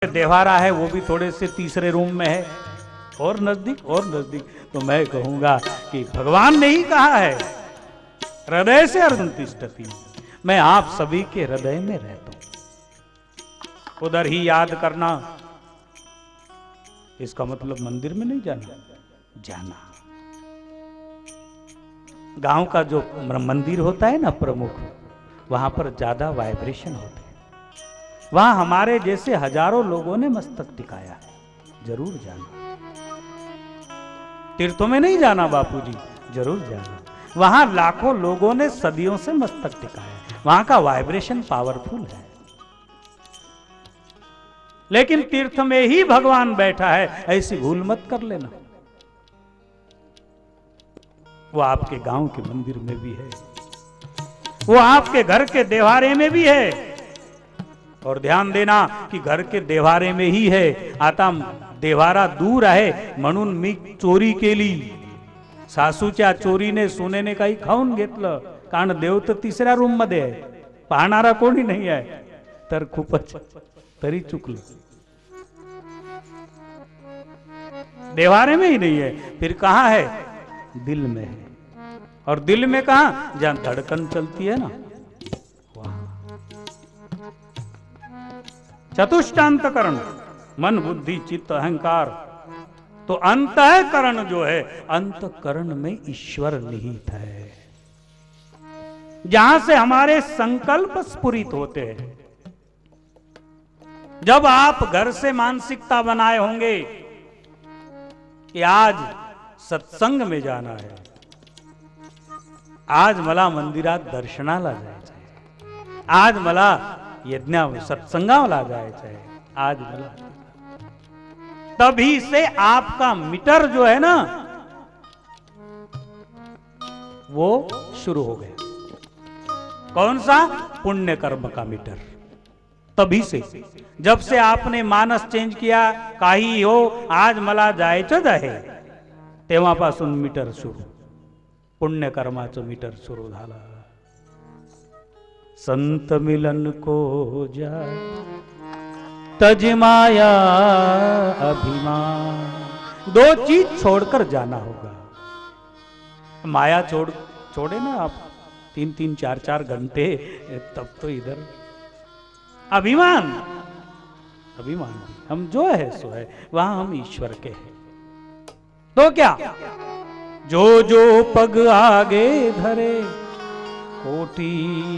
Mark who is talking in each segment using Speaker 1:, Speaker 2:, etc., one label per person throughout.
Speaker 1: देवारा है वो भी थोड़े से तीसरे रूम में है, और नजदीक और नजदीक। तो मैं कहूंगा कि भगवान ने ही कहा है हृदय से अर्जुन तिष्ठति, मैं आप सभी के हृदय में रहता हूं, उधर ही याद करना। इसका मतलब मंदिर में नहीं जाना। गांव का जो मंदिर होता है ना प्रमुख, वहां पर ज्यादा वाइब्रेशन होते हैं। वहां हमारे जैसे हजारों लोगों ने मस्तक टिकाया है, जरूर जाना। तीर्थों में नहीं जाना बापूजी, जरूर जाना। वहां लाखों लोगों ने सदियों से मस्तक टिकाया है, वहां का वाइब्रेशन पावरफुल है। लेकिन तीर्थ में ही भगवान बैठा है, ऐसी भूल मत कर लेना। वो आपके गांव के मंदिर में भी है, वो आपके घर के देवारे में भी है। और ध्यान देना कि घर के देवारे में ही है, आता देवारा दूर आहे म्हणून मी चोरी केली, सासूच्या चोरीने सुनेने काही खाऊन घेतलं, कारण देव तर तिसऱ्या रूम मध्ये आहे, पाहणारा कोणी नाही आहे, तर खूपच तरी चुकलं। देवारे में ही नहीं है, फिर कहां है? दिल में है। और दिल में कहां? जहां धड़कन चलती है ना, चतुष्टांतकरण, मन बुद्धि चित्त अहंकार। तो अंतःकरण जो है, अंतःकरण में ईश्वर निहित है, जहां से हमारे संकल्प स्फुरित होते हैं। जब आप घर से मानसिकता बनाए होंगे कि आज सत्संग में जाना है, आज मला मंदिरात दर्शनाला जायचं आहे, आज मला यज्ञा सत्संगाला जायचं है, आज मला, तभी से आपका मीटर जो है ना वो शुरू हो गया। कौन सा? पुण्य कर्म का मीटर। तभी से, जब से आपने मानस चेंज किया, काही हो आज मला जायचंच आहे, तेव्हापासून मीटर सुरू, पुण्य कर्माचं मीटर सुरू झालं। संत मिलन को जाए तज माया अभिमान, दो चीज छोड़कर जाना होगा। माया छोड़े ना आप 3-3 4-4 घंटे, तब तो इधर अभिमान हम जो है सो है, वहां हम ईश्वर के हैं। तो क्या, जो जो पग आगे धरे कोटि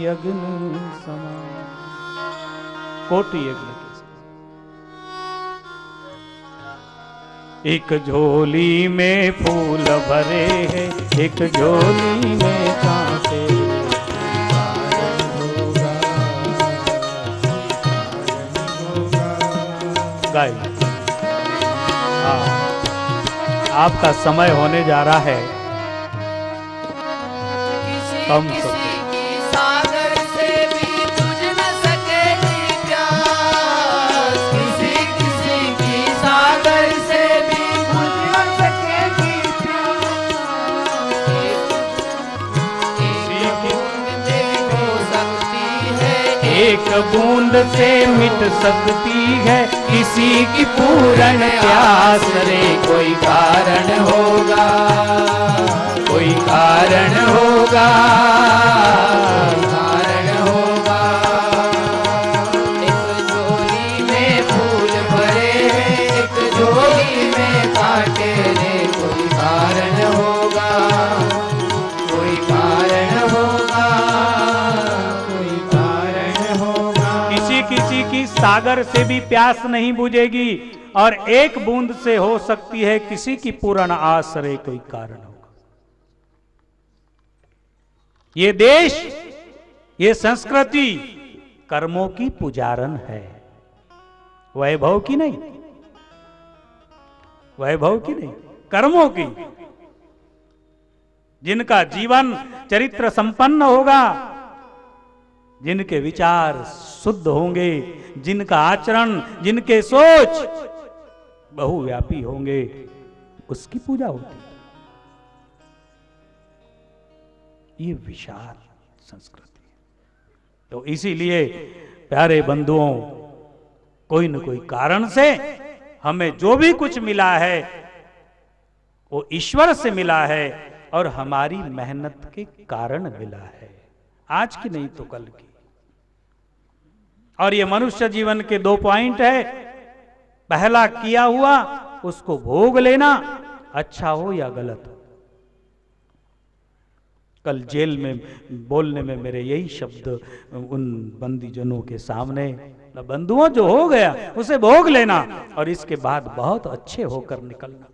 Speaker 1: अग्नि समान, कोटि अग्नि के समान। एक झोली में फूल भरे हैं, एक झोली में कांटे, गाय। आपका समय होने जा रहा है, कम सब एक बूंद से मिट सकती है किसी की पूर्ण प्यास रे, कोई कारण होगा, कोई कारण होगा, कारण होगा। एक झोली में फूल भरे हैं, एक झोली में कांटे रे, कोई कारण होगा, कोई कारण होगा, किसी की सागर से भी प्यास नहीं बुझेगी, और एक बूंद से हो सकती है किसी की पूर्ण आस रे, कोई कारण होगा। ये देश, ये संस्कृति कर्मों की पुजारन है, वैभव की नहीं, वैभव की नहीं, कर्मों की। जिनका जीवन चरित्र संपन्न होगा, जिनके विचार शुद्ध होंगे, जिनका आचरण, जिनके सोच बहुव्यापी होंगे, उसकी पूजा होती है। ये विशाल संस्कृति है। तो इसीलिए प्यारे बंधुओं, कोई न कोई कारण से हमें जो भी कुछ मिला है वो ईश्वर से मिला है और हमारी मेहनत के कारण मिला है, आज की नहीं तो कल की। और ये मनुष्य जीवन के 2 पॉइंट है। पहला, किया हुआ उसको भोग लेना, अच्छा हो या गलत हो। कल जेल में बोलने में मेरे यही शब्द उन बंदीजनों के सामने, बंधुओं जो हो गया उसे भोग लेना और इसके बाद बहुत अच्छे होकर निकलना।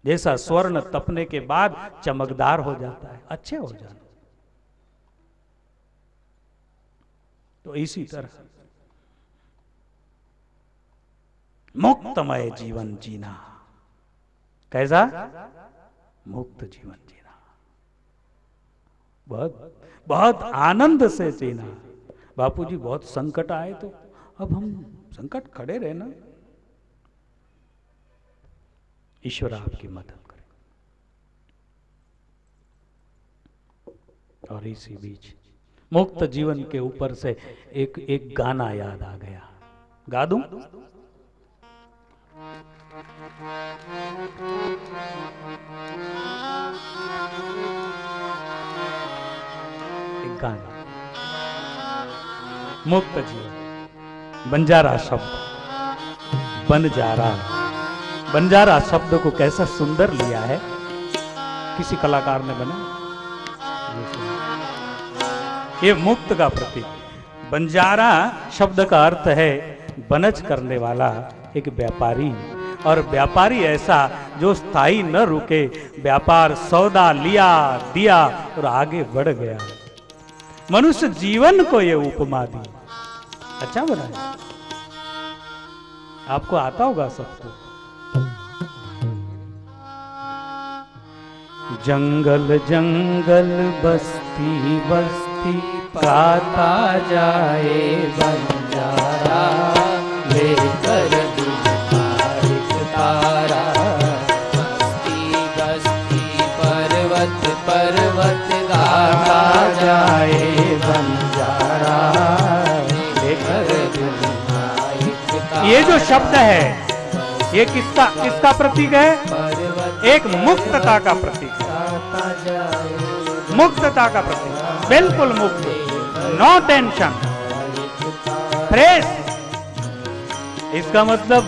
Speaker 1: जैसा स्वर्ण तपने के बाद चमकदार हो जाता है, अच्छे हो जाना। तो इसी तरह मुक्तमय जीवन जीना। कैसा? मुक्त जीवन जीना, बहुत बहुत आनंद से जीना। बापूजी बहुत संकट आए तो अब हम संकट खड़े रहे ना, ईश्वर आपकी मदद करे। और इसी बीच मुक्त जीवन के ऊपर से एक गाना याद आ गया, गा दूं? एक गाना, मुक्त जीवन, बंजारा शब्द, बंजारा शब्द को कैसा सुंदर लिया है किसी कलाकार ने बना। ये मुक्त का प्रतीक। बंजारा शब्द का अर्थ है बनज करने वाला एक व्यापारी, और व्यापारी ऐसा जो स्थायी न रुके, व्यापार सौदा लिया दिया और आगे बढ़ गया। मनुष्य जीवन को ये उपमा दी, अच्छा बनाया। आपको आता होगा सबको। जंगल जंगल बस्ती बस्ती गाता जाए बंजारा, लेकर एक तारा। बस्ती बस्ती पर्वत पर्वत गाता जाए बंजारा, लेकर ये जो शब्द है ये किसका प्रतीक है? एक मुक्तता का प्रतीक है, मुक्तता का प्रतीक, बिल्कुल मुक्त, नो टेंशन, फ्रेश। इसका मतलब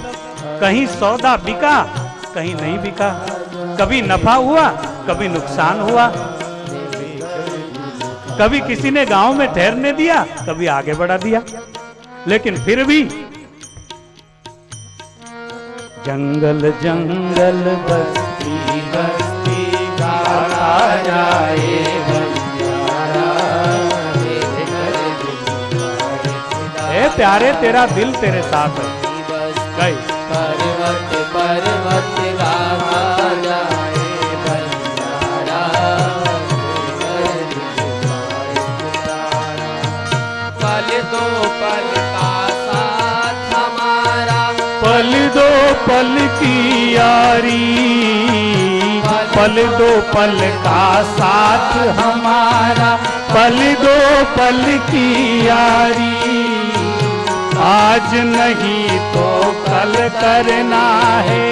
Speaker 1: कहीं सौदा बिका, कहीं नहीं बिका, कभी नफा हुआ, कभी नुकसान हुआ, कभी किसी ने गांव में ठहरने दिया, कभी आगे बढ़ा दिया, लेकिन फिर भी जंगल जंगल बस्ती बस्ती गाता जाए बंजारा। ए प्यारे तेरा दिल तेरे साथ है, गई पर्वत पर्वत गाता जाए बंजारा। पल दो पल का साथ हमारा, पल दो पल की यारी, पल दो पल का साथ हमारा, पल दो पल की यारी। आज नहीं तो कल करना है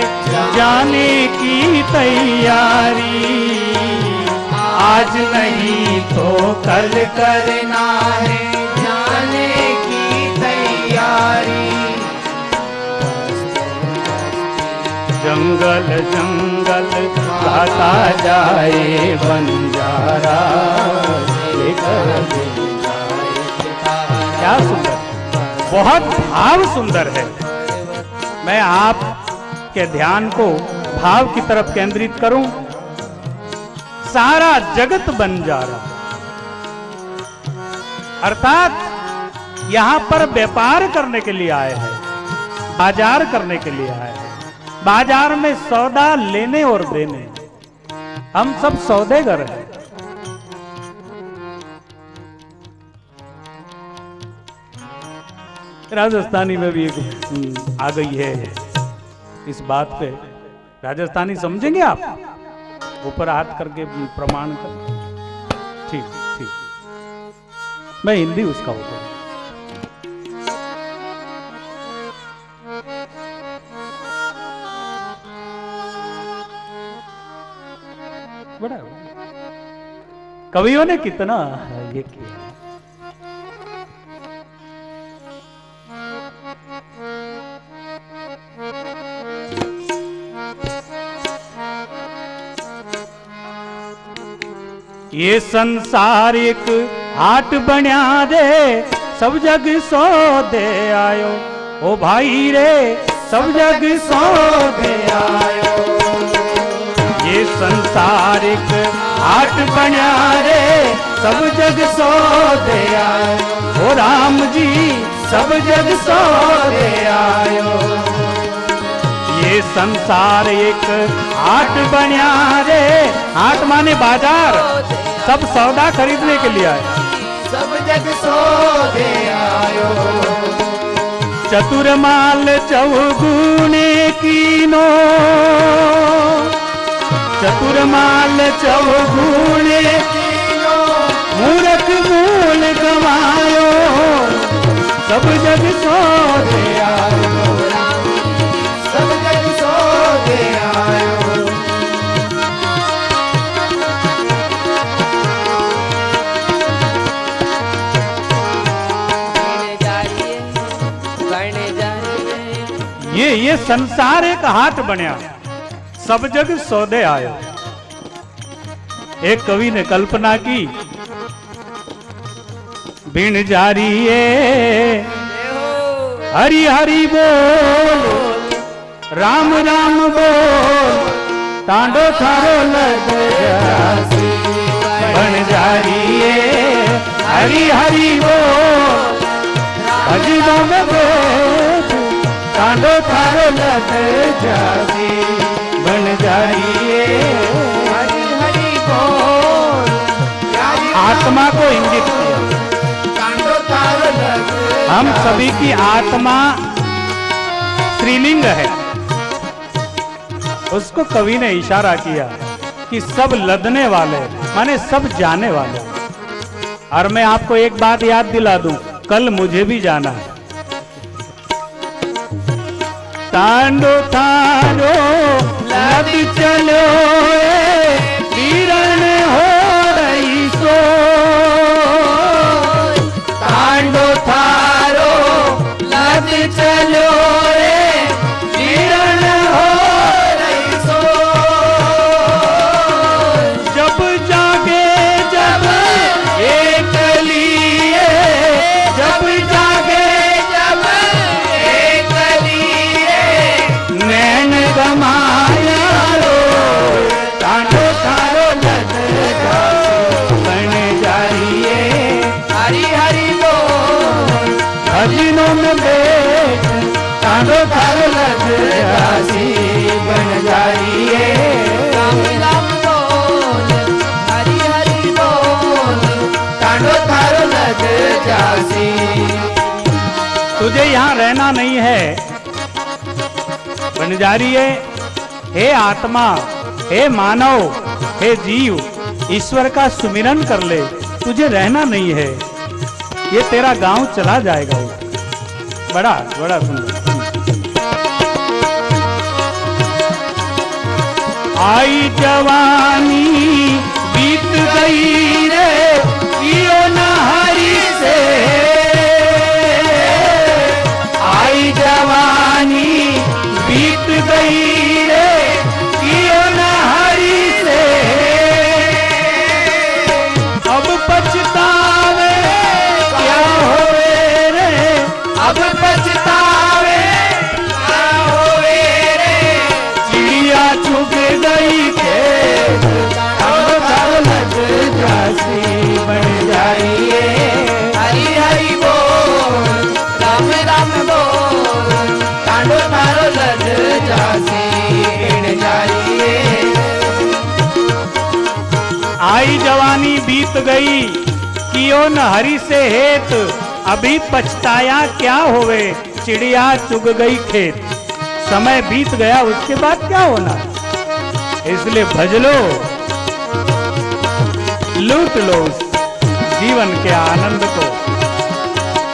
Speaker 1: जाने की तैयारी, आज नहीं तो कल करना है जाने की तैयारी। जंगल जंगल गाता जाए बंजारा, क्या सुंदर, बहुत भाव सुंदर है। मैं आपके ध्यान को भाव की तरफ केंद्रित करूं। सारा जगत बंजारा, अर्थात यहां पर व्यापार करने के लिए आए हैं, बाजार करने के लिए आए हैं। बाजार में सौदा लेने और देने, हम सब सौदेगर हैं। राजस्थानी में भी एक आ गई है इस बात पे, राजस्थानी समझेंगे आप? ऊपर हाथ करके प्रमाण कर, ठीक ठीक, मैं हिंदी उसका ऊपर। बड़ा कवियों ने कितना ये किया। ये संसार एक हाट बन्या दे, सब जग सो दे आयो, ओ भाई रे सब जग सो दे आयो। ये संसार एक हाट बन्या रे, सब जग सो दे आयो, ओ राम जी सब जग सो दे आयो। ये संसार एक हाट बन्या रे, हाट माने बाजार, सब सौदा खरीदने के लिए आए,
Speaker 2: सब जग सो दे आयो।
Speaker 1: चतुर माल चौगुने कीनो, चतुर माल चौगुने कीनो, मूर्ख मूल गवायो, सब जग सो दे आयो,
Speaker 2: सब जग सो दे आयो।
Speaker 1: ये संसार एक हाट बनया, सब जग सौदे आयो। एक कवि ने कल्पना की, बिन जारिए हरि हरि बोल, राम राम बोल, तांडो थारो लग जासी। बन जारिए हरि हरि बोल, भजनों में बैठ, तांडो थारो लग जासी। बन जाइए
Speaker 2: हरि हरि बोल,
Speaker 1: आत्मा को इंगित किया।
Speaker 2: तांडो थारो लग,
Speaker 1: हम सभी की आत्मा स्त्रीलिंग है, उसको कवि ने इशारा किया कि सब लदने वाले माने सब जाने वाले। और मैं आपको एक बात याद दिला दूं, कल मुझे भी जाना है। तांडो थारो लद चलो वीरण हो रही सो,
Speaker 2: तांडो थारो लद चलो रे, वीरण हो रही सो।
Speaker 1: जब जागे जब एक लिए, जब जागे
Speaker 2: जब एक लिए,
Speaker 1: नैन गमाया रो, तांडो थारो लद जासी। बन जाइए
Speaker 2: हरि हरि बोल,
Speaker 1: भजनों में बैठ, तांडो थारो लग जासी। बन जाइए
Speaker 2: राम राम बोल, हरि हरि बोल, तांडो थारो लग जासी।
Speaker 1: तुझे यहाँ रहना नहीं है, बन जा रही है। हे आत्मा, हे मानव, हे जीव, ईश्वर का सुमिरन कर ले, तुझे रहना नहीं है, ये तेरा गांव चला जाएगा। बड़ा बड़ा सुंदर। आई जवानी बीत गई रे, पियो न हरि से। आई जवानी बीत गई रे, पियो न हरि से। अब पछतावे क्या होवे रे,
Speaker 2: अब पछतावे क्या होवे रे,
Speaker 1: चिड़िया चुग गई खेत, तांडो थारो लग जासी। बन जाइए
Speaker 2: हरि हरि बोल, राम राम बोल, तांडो थारो लग जासी। बिन जाइए
Speaker 1: आई जवानी बीत गई, कियो न हरि से हेत, अभी पछताया क्या होवे, चिड़िया चुग गई खेत। समय बीत गया, उसके बाद क्या होना, इसलिए भज लो, लूट लो उस जीवन के आनंद को,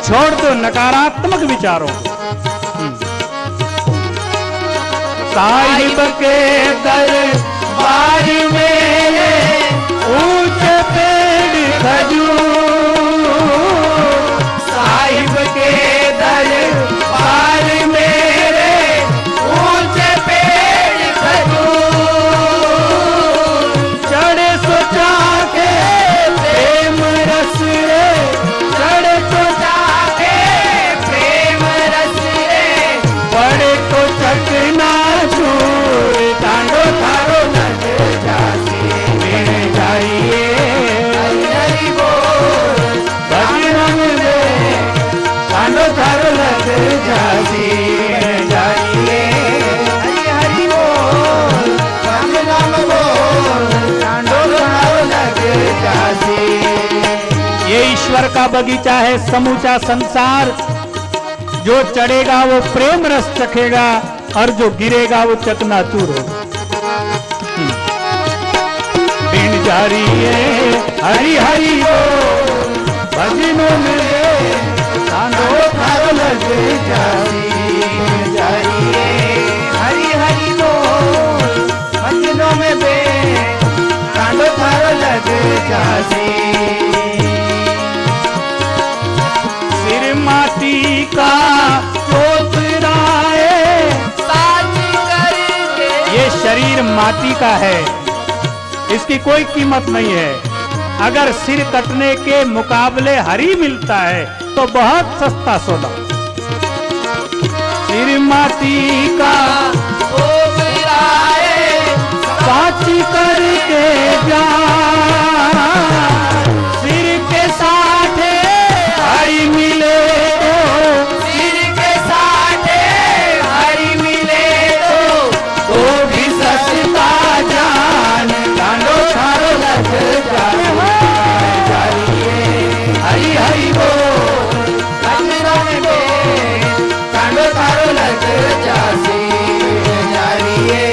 Speaker 1: छोड़ दो नकारात्मक विचारों। साहिब के दर
Speaker 2: बार मेरे ऊंचे पेड़ खजूर, साहिब के दरबार मेरे ऊंचे पेड़ खजूर, चढ़े सोचा के प्रेम रस रे, चढ़े सोचा के प्रेम रस रे, बड़े तो चकना चूर, टांडो थारो लग जासी मिल जाइए, हरि हरि बोल भजन में, टांडो थारो लग जासी मिल जाइए, हरि हरि बोल राम नाम बोल, टांडो थारो लग जासी।
Speaker 1: ये ईश्वर का बगीचा है समूचा संसार। जो चढ़ेगा वो प्रेम रस चखेगा और जो गिरेगा वो चकनाचूर होगा। बिन जारी है हरि हरि बोल भजनों में
Speaker 2: टांडो थारो लग जासी जाइए, हरि हरि बोल भजनों में बे, टांडो थारो लग जासी।
Speaker 1: सिर माटी का चोतराए,
Speaker 2: साच करके
Speaker 1: ये शरीर माटी का है, इसकी कोई कीमत नहीं है। अगर सिर कटने के मुकाबले हरी मिलता है तो बहुत सस्ता सौदा। सिर माटी का
Speaker 2: ओबराए,
Speaker 1: साच करके जा, सिर के साथ हरी मिले
Speaker 2: सिर के साथे हरि मिले तो भी सस्ता जान, टांडो थारो लग जाइए, हरि हरि बोल भजनों में बे, टांडो थारो लग जासी जाइए।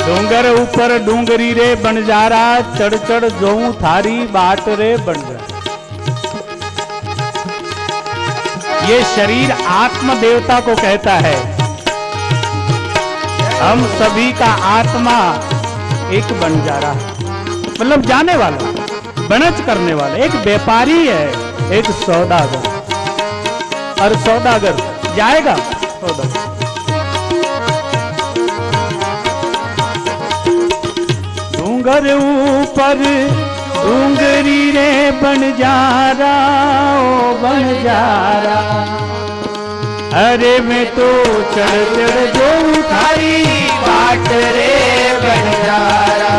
Speaker 1: डोंगर ऊपर डूंगरी रे बनजारा, चढ़ चढ़ जोऊं थारी बाट रे बनजारा। ये शरीर आत्म देवता को कहता है। हम सभी का आत्मा एक बनजारा है, मतलब जाने वाला, बनच करने वाला, एक व्यापारी है, एक सौदागर। और सौदागर जाएगा सौदागर। डूंगर ऊपर डूंगरी रे बनजारा, ओ बनजारा, अरे मैं तो चढ़ चढ़ जो
Speaker 2: थारी बाट रे बनजारा,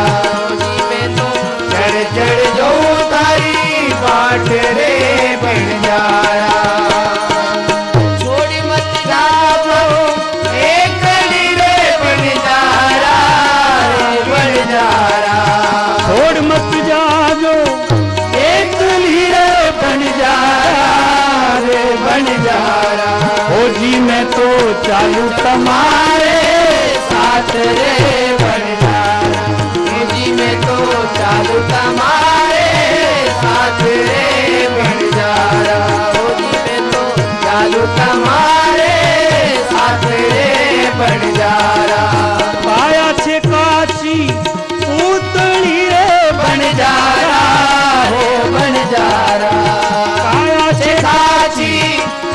Speaker 2: चढ़ चढ़ जो तारी बाट रे बनजारा, छोड़ी मत जाओ एक रे बनजारा रे बनजारा,
Speaker 1: छोड़ मत जाओ
Speaker 2: एक रे बनजारा रे बनजारा,
Speaker 1: ओ जी मैं तो चालू
Speaker 2: तुम्हारे साथ रे बनजारा, जी में तो चालू तुम्हारे साथ रे बनजारा, जी में तो चालू तुम्हारे साथ रे बनजारा,
Speaker 1: पाया छे काची पूतली रे
Speaker 2: बनजारा हो बनजारा,
Speaker 1: पाया छे
Speaker 2: काची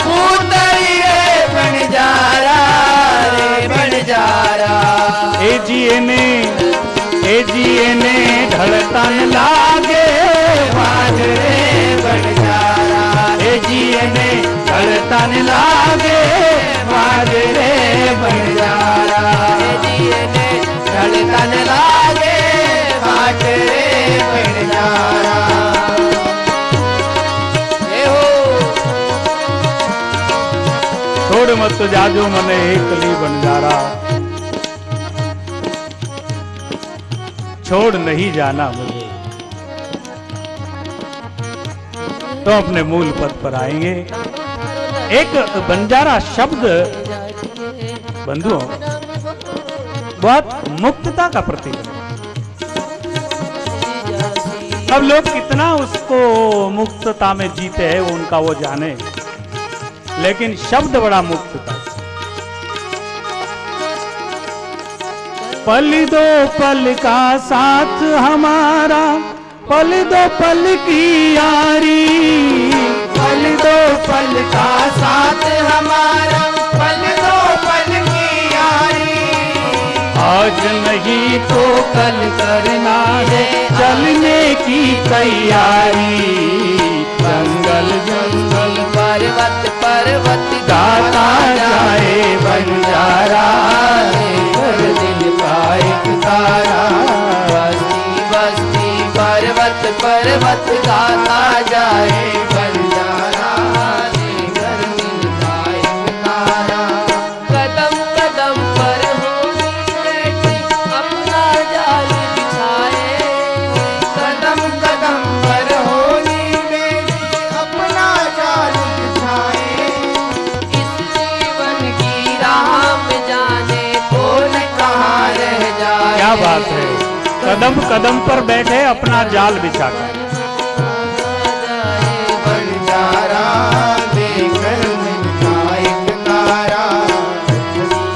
Speaker 2: पूतली रे बनजारा रे बनजारा,
Speaker 1: ए जी ने ढलतन लागे
Speaker 2: बाज रे बनजारा,
Speaker 1: ए जी ने
Speaker 2: ढलतन लागे बाज रे बनजारा, ढलतन लागे बाज रे बनजारा।
Speaker 1: छोड़ मत जाजो मने एकली बनजारा, छोड़ नहीं जाना मुझे, तो अपने मूल पद पर आएंगे। एक बंजारा शब्द बंधुओं बहुत मुक्तता का प्रतीक है। अब लोग कितना उसको मुक्तता में जीते हैं वो उनका वो जाने, लेकिन शब्द बड़ा मुक्त था। पल दो पल का साथ हमारा, पल दो पल की यारी,
Speaker 2: पल दो पल का साथ हमारा, पल दो पल की यारी।
Speaker 1: आज नहीं तो कल करना है चलने की तैयारी। जंगल जंगल
Speaker 2: पर्वत पर्वत
Speaker 1: गाता जाए बंजारा,
Speaker 2: कर दिल का एक तारा। बस्ती बस्ती पर्वत पर्वत गाता जाए बंजारा, कर दिल का एक तारा। कदम कदम पर होनी बैठी अपना जाल बिछाए, कदम कदम पर होनी बैठी अपना जाल बिछाए। इस जीवन की राह में जाने कौन कहाँ रह जाए।
Speaker 1: क्या बात है, कदम कदम पर बैठे अपना जाल बिछाकर।
Speaker 2: बंजारा लेकर मिलता एक तारा,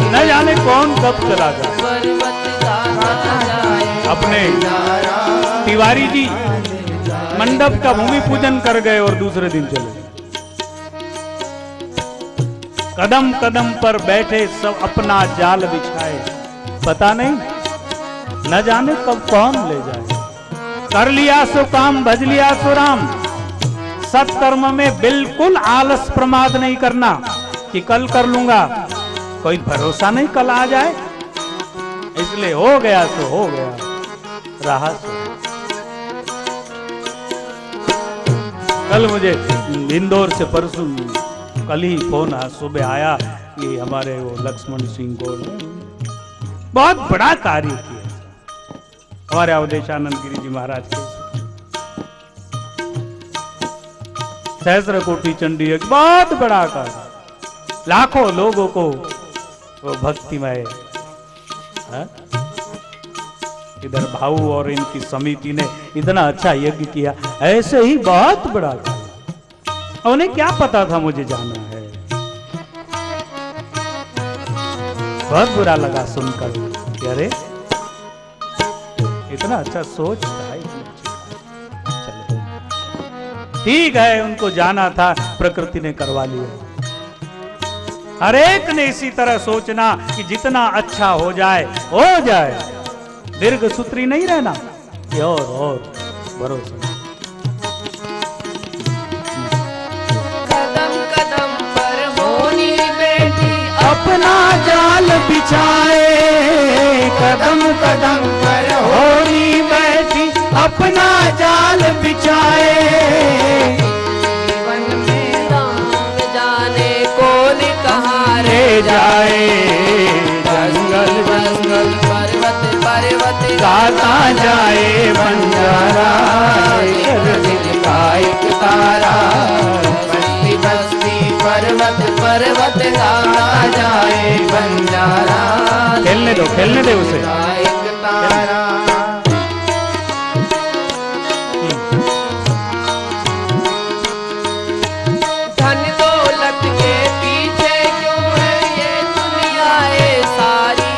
Speaker 1: न जाने कौन कब चला जाए।
Speaker 2: पर्वत गाता जाए
Speaker 1: अपने
Speaker 2: तारा।
Speaker 1: तिवारी जी मंडप का भूमि पूजन कर गए और दूसरे दिन चले गए। कदम कदम पर बैठे सब अपना जाल बिछाए, पता नहीं न जाने कब कौन ले जाए। कर लिया सो काम भज लिया सो राम। सत्कर्म में बिल्कुल आलस प्रमाद नहीं करना कि कल कर लूंगा, कोई भरोसा नहीं कल आ जाए। इसलिए हो गया सो हो गया, रहा सो। कल मुझे इंदौर से परसों कल ही फोन सुबह आया कि हमारे वो लक्ष्मण सिंह को बहुत बड़ा कार्य किया हमारे अवधेशानंद गिरी जी महाराज के। सहस्त्र कोटि चंडी एक बहुत बड़ा कार्य, लाखों लोगों को वो भक्तिमय। इधर भाऊ और इनकी समिति ने इतना अच्छा यज्ञ किया, ऐसे ही बहुत बड़ा कार्य। उन्हें क्या पता था मुझे जाना है। बहुत बुरा लगा सुनकर कि अरे इतना अच्छा सोच था, इतनी अच्छी। चलो ठीक है, उनको जाना था, प्रकृति ने करवा लिया। हर एक ने इसी तरह सोचना कि जितना अच्छा हो जाए, दीर्घ सूत्री नहीं रहना, ये और भरोसा।
Speaker 2: कदम कदम पर होनी बैठी
Speaker 1: अपना जाल बिछाए,
Speaker 2: कदम कदम पर
Speaker 1: होनी बैठी अपना जाल बिछाए।
Speaker 2: जीवन में राम जाने कौन कहाँ
Speaker 1: ले
Speaker 2: रह
Speaker 1: जाए जंगल जंगल
Speaker 2: पर्वत पर्वत
Speaker 1: गाता जाए बंजारा,
Speaker 2: कर दिल का एक तारा। बस्ती बस्ती पर्वत पर्वत गाता जाए बंजारा,
Speaker 1: खेलने दे उसे।
Speaker 2: का एक तारा। धन दौलत के पीछे क्यों है ये दुनिया ये सारी।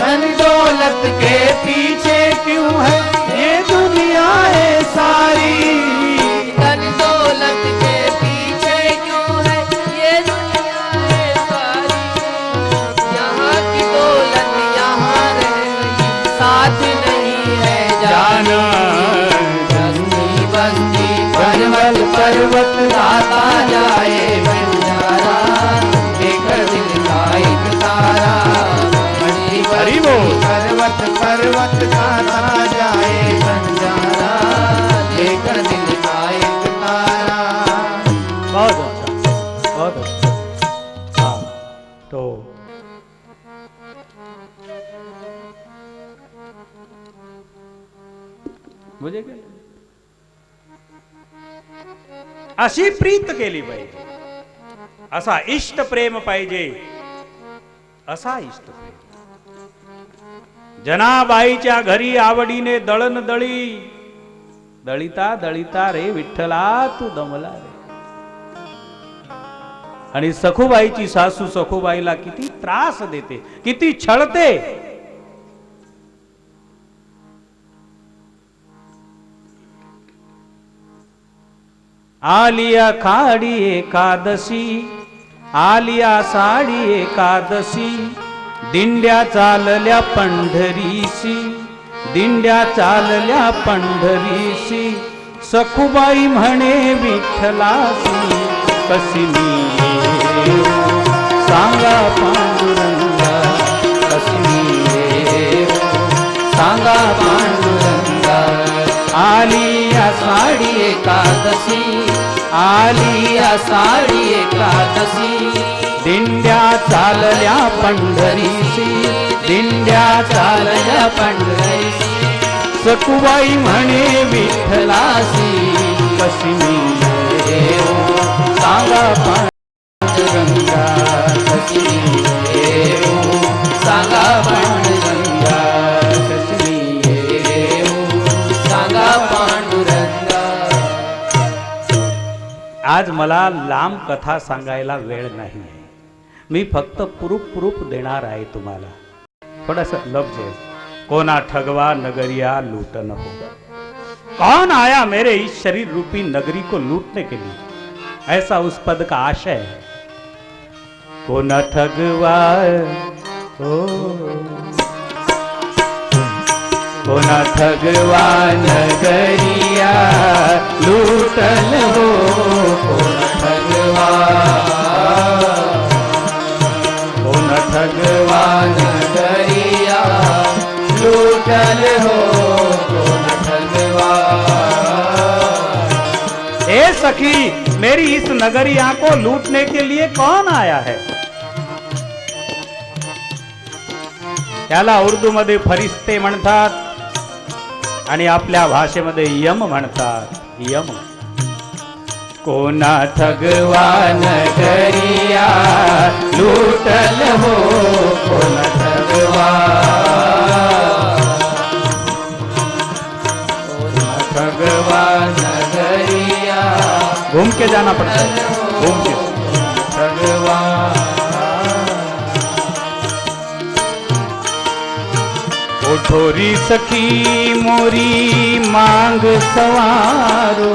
Speaker 1: धन दौलत के पीछे क्यों है ये दुनिया है सारी।
Speaker 2: धन दौलत के पीछे क्यों है ये दुनिया है सारी। यहाँ की दौलत यहाँ रह गई, साथ नहीं है जाना। बस्ती बस्ती पर्वत पर्वत गाता जाए बंजारा, लेकर दिल का एक तारा। बस्ती
Speaker 1: हरि बोल।
Speaker 2: पर्वत पर्वत गाता जाए बंजारा, लेकर दिल का एक तारा।
Speaker 1: बहुत अच्छा, बहुत अच्छा। हाँ, तो मुझे क्या अशी प्रीत केली पाहिजे, असा इष्ट प्रेम पाहिजे, असा इष्ट प्रेम। जनाबाईच्या घरी आवडीने दळण दळी, दळिता दळिता रे विठ्ठला तू दमला रे। आणि सखूबाईची सासू सखूबाईला किती त्रास देते, किती छळते. आलिया खाडी एकादशी, आलिया साडी एकादशी, दिंड्या चालल्या पंढरीशी, दिंड्या चालल्या पंढरीशी, सखूबाई म्हणे विठ्ठलासी, कशी मी येऊ सांगा पांडुरंगा, कशी मी येऊ सांगा पांडुरंगा. आलिया साडी एकादशी, आलिया साडी एकादशी, दिंड्या चालल्या पंढरीशी, दिंड्या चालल्या पंढरीशी, सखूबाई म्हणे विठ्ठलासी, कशी मी येऊ सांगा पांडुरंगा, कशी मी येऊ सांगा पांडुरंगा, कशी मी येऊ सांगा पांडुरंगा. आज मला लांब कथा सांगायला वेळ नाही आहे. मी फक्त प्रूफ देणार आहे तुम्हाला. थोडासा लफ्ज है. कोना ठगवा नगरिया लूटन हो. कौन आया मेरे इस शरीर रूपी नगरी को लूटने के लिए, ऐसा उस पद का आशय है. कोना ठगवा हो, कोना ठगवा नगरिया लूटन हो, कोना ठगवा, कोना ठगवा नगरिया लूटन हो, कोना ठगवा. ए सखी, मेरी इस नगरिया को लूटने के लिए कौन आया है. त्याला उर्दू मध्ये फरिश्ते म्हणतात आणि आपल्या भाषेमध्ये यम म्हणतात. यम. कोना ठगवा नगरिया लूटल हो, कोना ठगवा, कोना ठगवा नगरिया. घूम के जाना पड़ता है, घूम के. ठगवा उठोरी सखी मोरी मांग सवारो,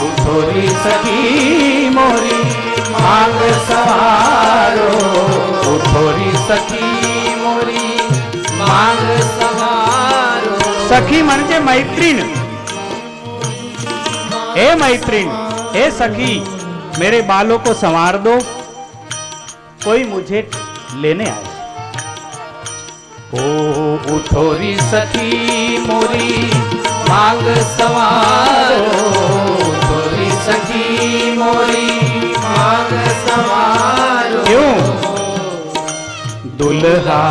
Speaker 1: उठोरी सखी मोरी मांग सवारो, उठोरी सखी मोरी मांग सवारो. सखी म्हणजे मैत्रीण. हे मैत्रीण, हे सखी, मेरे बालों को संवार दो, कोई मुझे लेने आए. ओ उठोरी सखी मोरी मांग सवारो, उठोरी सखी मोरी मांग सवारो. क्यों? दुल्हा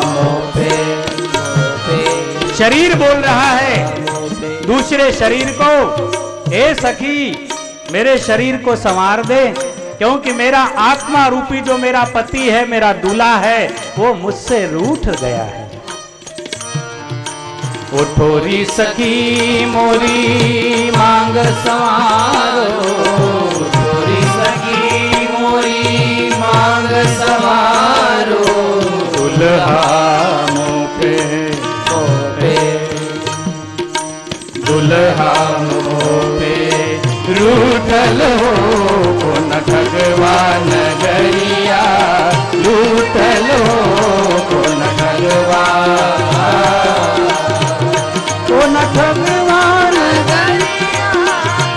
Speaker 1: मोपे. शरीर बोल रहा है दूसरे शरीर को, ए सखी मेरे शरीर को संवार दे, क्योंकि मेरा आत्मा रूपी जो मेरा पति है, मेरा दूल्हा है, वो मुझसे रूठ गया है. उठोरी सखी मोरी मांग सवारो, उठोरी सखी मोरी मांग सवारो. दुल्हा मोपे मोपे, दुल्हा मोपे रूठल हो, कोना ठगवा नगरिया लूटल हो, कोना ठगवा, कोना ठगवा नगरिया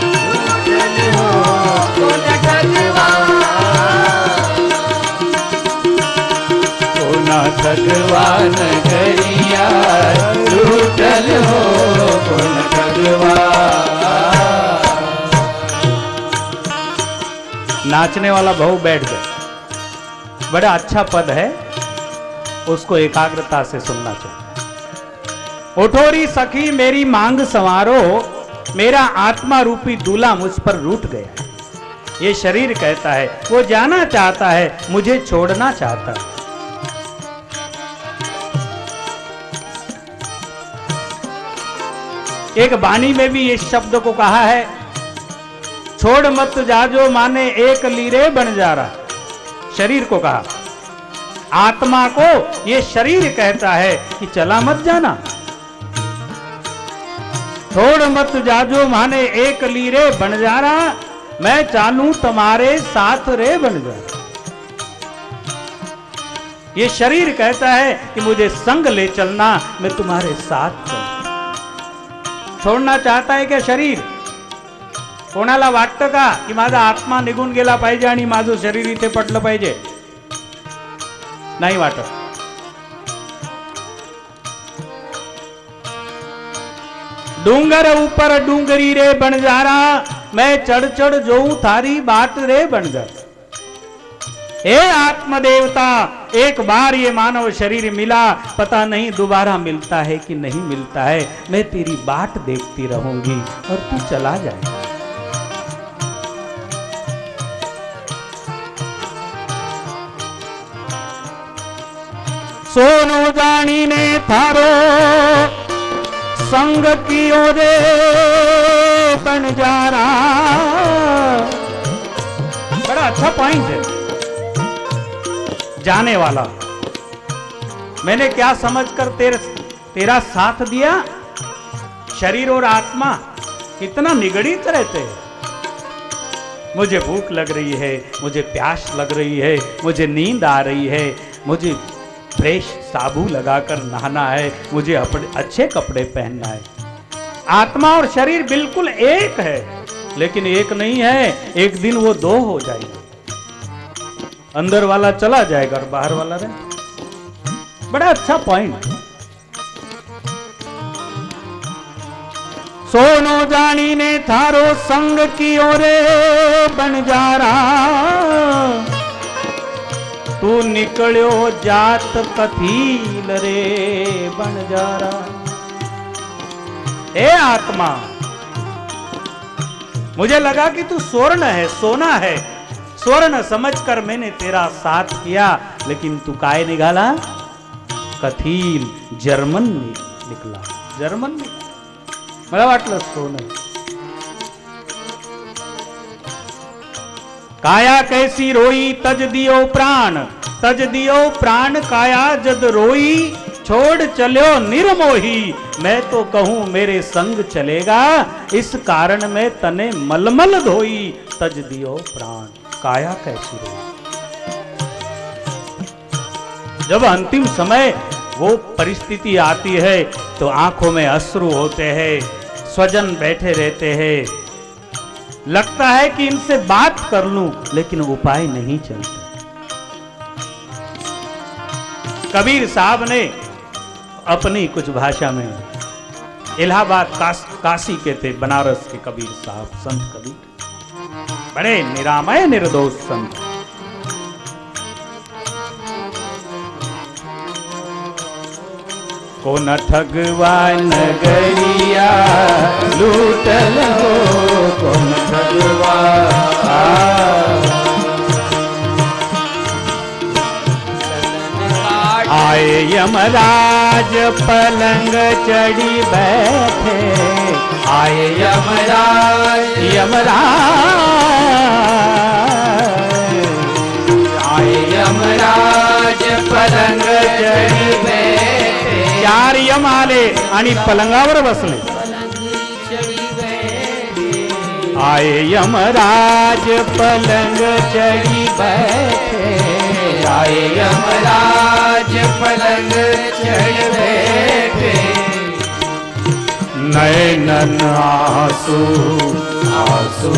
Speaker 1: लूटल हो, कोना ठगवा, कोना ठगवा नगरिया लूटल हो, कोना ठगवा. नाचने वाला बहु बैठ गए. बड़ा अच्छा पद है, उसको एकाग्रता से सुनना चाहिए. उठोरी सखी मेरी मांग संवारो, मेरा आत्मा रूपी दूल्हा मुझ पर रूठ गया. ये शरीर कहता है, वो जाना चाहता है, मुझे छोड़ना चाहता है. एक वाणी में भी इस शब्द को कहा है, छोड़ मत जाजो माने एक लीरे बंजारा। शरीर को कहा, आत्मा को ये शरीर कहता है कि चला मत जाना। छोड़ मत जाजो माने एक लीरे बंजारा, मैं चालूं तुम्हारे साथ रे बंजारा। ये शरीर कहता है कि मुझे संग ले चलना, मैं तुम्हारे साथ चलूं। छोड़ना चाहता है क्या शरीर? कोणाला वाटतं का की माझा आत्मा निघून गेला पाहिजे आणि माझं शरीर इथे पडलं पाहिजे? नाही वाटत. डूंगर ऊपर डूंगरी रे बंजारा, मैं चढ़ चढ़ जोऊं थारी बाट रे बंजारा। हे आत्मदेवता, एक बार ये मानव शरीर मिला, पता नहीं दोबारा मिलता है कि नहीं मिलता है। मैं तेरी बाट देखती रहूंगी और तू चला जाएगा। सोनो जानी ने थारो संग कियो रे बंजारा। बड़ा अच्छा पॉइंट है। जाने वाला, मैंने क्या समझकर तेरा साथ दिया? शरीर और आत्मा कितना निगड़ित रहते हैं। मुझे भूख लग रही है, मुझे प्यास लग रही है, मुझे नींद आ रही है, मुझे फ्रेश साबु लगाकर नहाना है, मुझे अपने अच्छे कपड़े पहनना है। आत्मा और शरीर बिल्कुल एक है, लेकिन एक नहीं है। एक दिन वो दो हो जाएगा। अंदर वाला चला जाएगा और बाहर वाला रहे। बड़ा अच्छा पॉइंट। सोनो जानी ने थारो संग की ओरे बंजारा, तू निकलो जात कथील रे बंजारा। ए आत्मा, मुझे लगा कि तू स्वर्ण है, सोना है। स्वर्ण समझकर मैंने तेरा साथ किया, लेकिन तू काय निकाला? कथील, जर्मन निकला। जर्मन मला वाटलं सोनं। काया कैसी रोई तज दियो प्राण, तज दियो प्राण काया जद रोई। छोड़ चलो निर्मोही, मैं तो कहूं मेरे संग चलेगा। इस कारण में तने मलमल धोई, तज दियो प्राण काया कैसी रोई। जब अंतिम समय वो परिस्थिति आती है तो आंखों में अश्रु होते हैं, स्वजन बैठे रहते हैं, लगता है कि इनसे बात कर लूं, लेकिन उपाय नहीं चलता। कबीर साहब ने अपनी कुछ भाषा में, इलाहाबाद काशी के थे, बनारस के कबीर साहब, संत कबीर, बड़े निरामय निर्दोष संत। को न ठगवा नगरिया लूटल हो, को न ठगवा। आए यमराज पलंग चढ़ी बैठे, आए यमराज, यमराज आए यमराज पलंग चढ़ी बैठे। चार यम आले आणि पलंगावर बसले। आए यमराज पलंग चढ़ी बैठे, आए यमराज पलंग चढ़ बैठे। नैनन आंसू आंसू,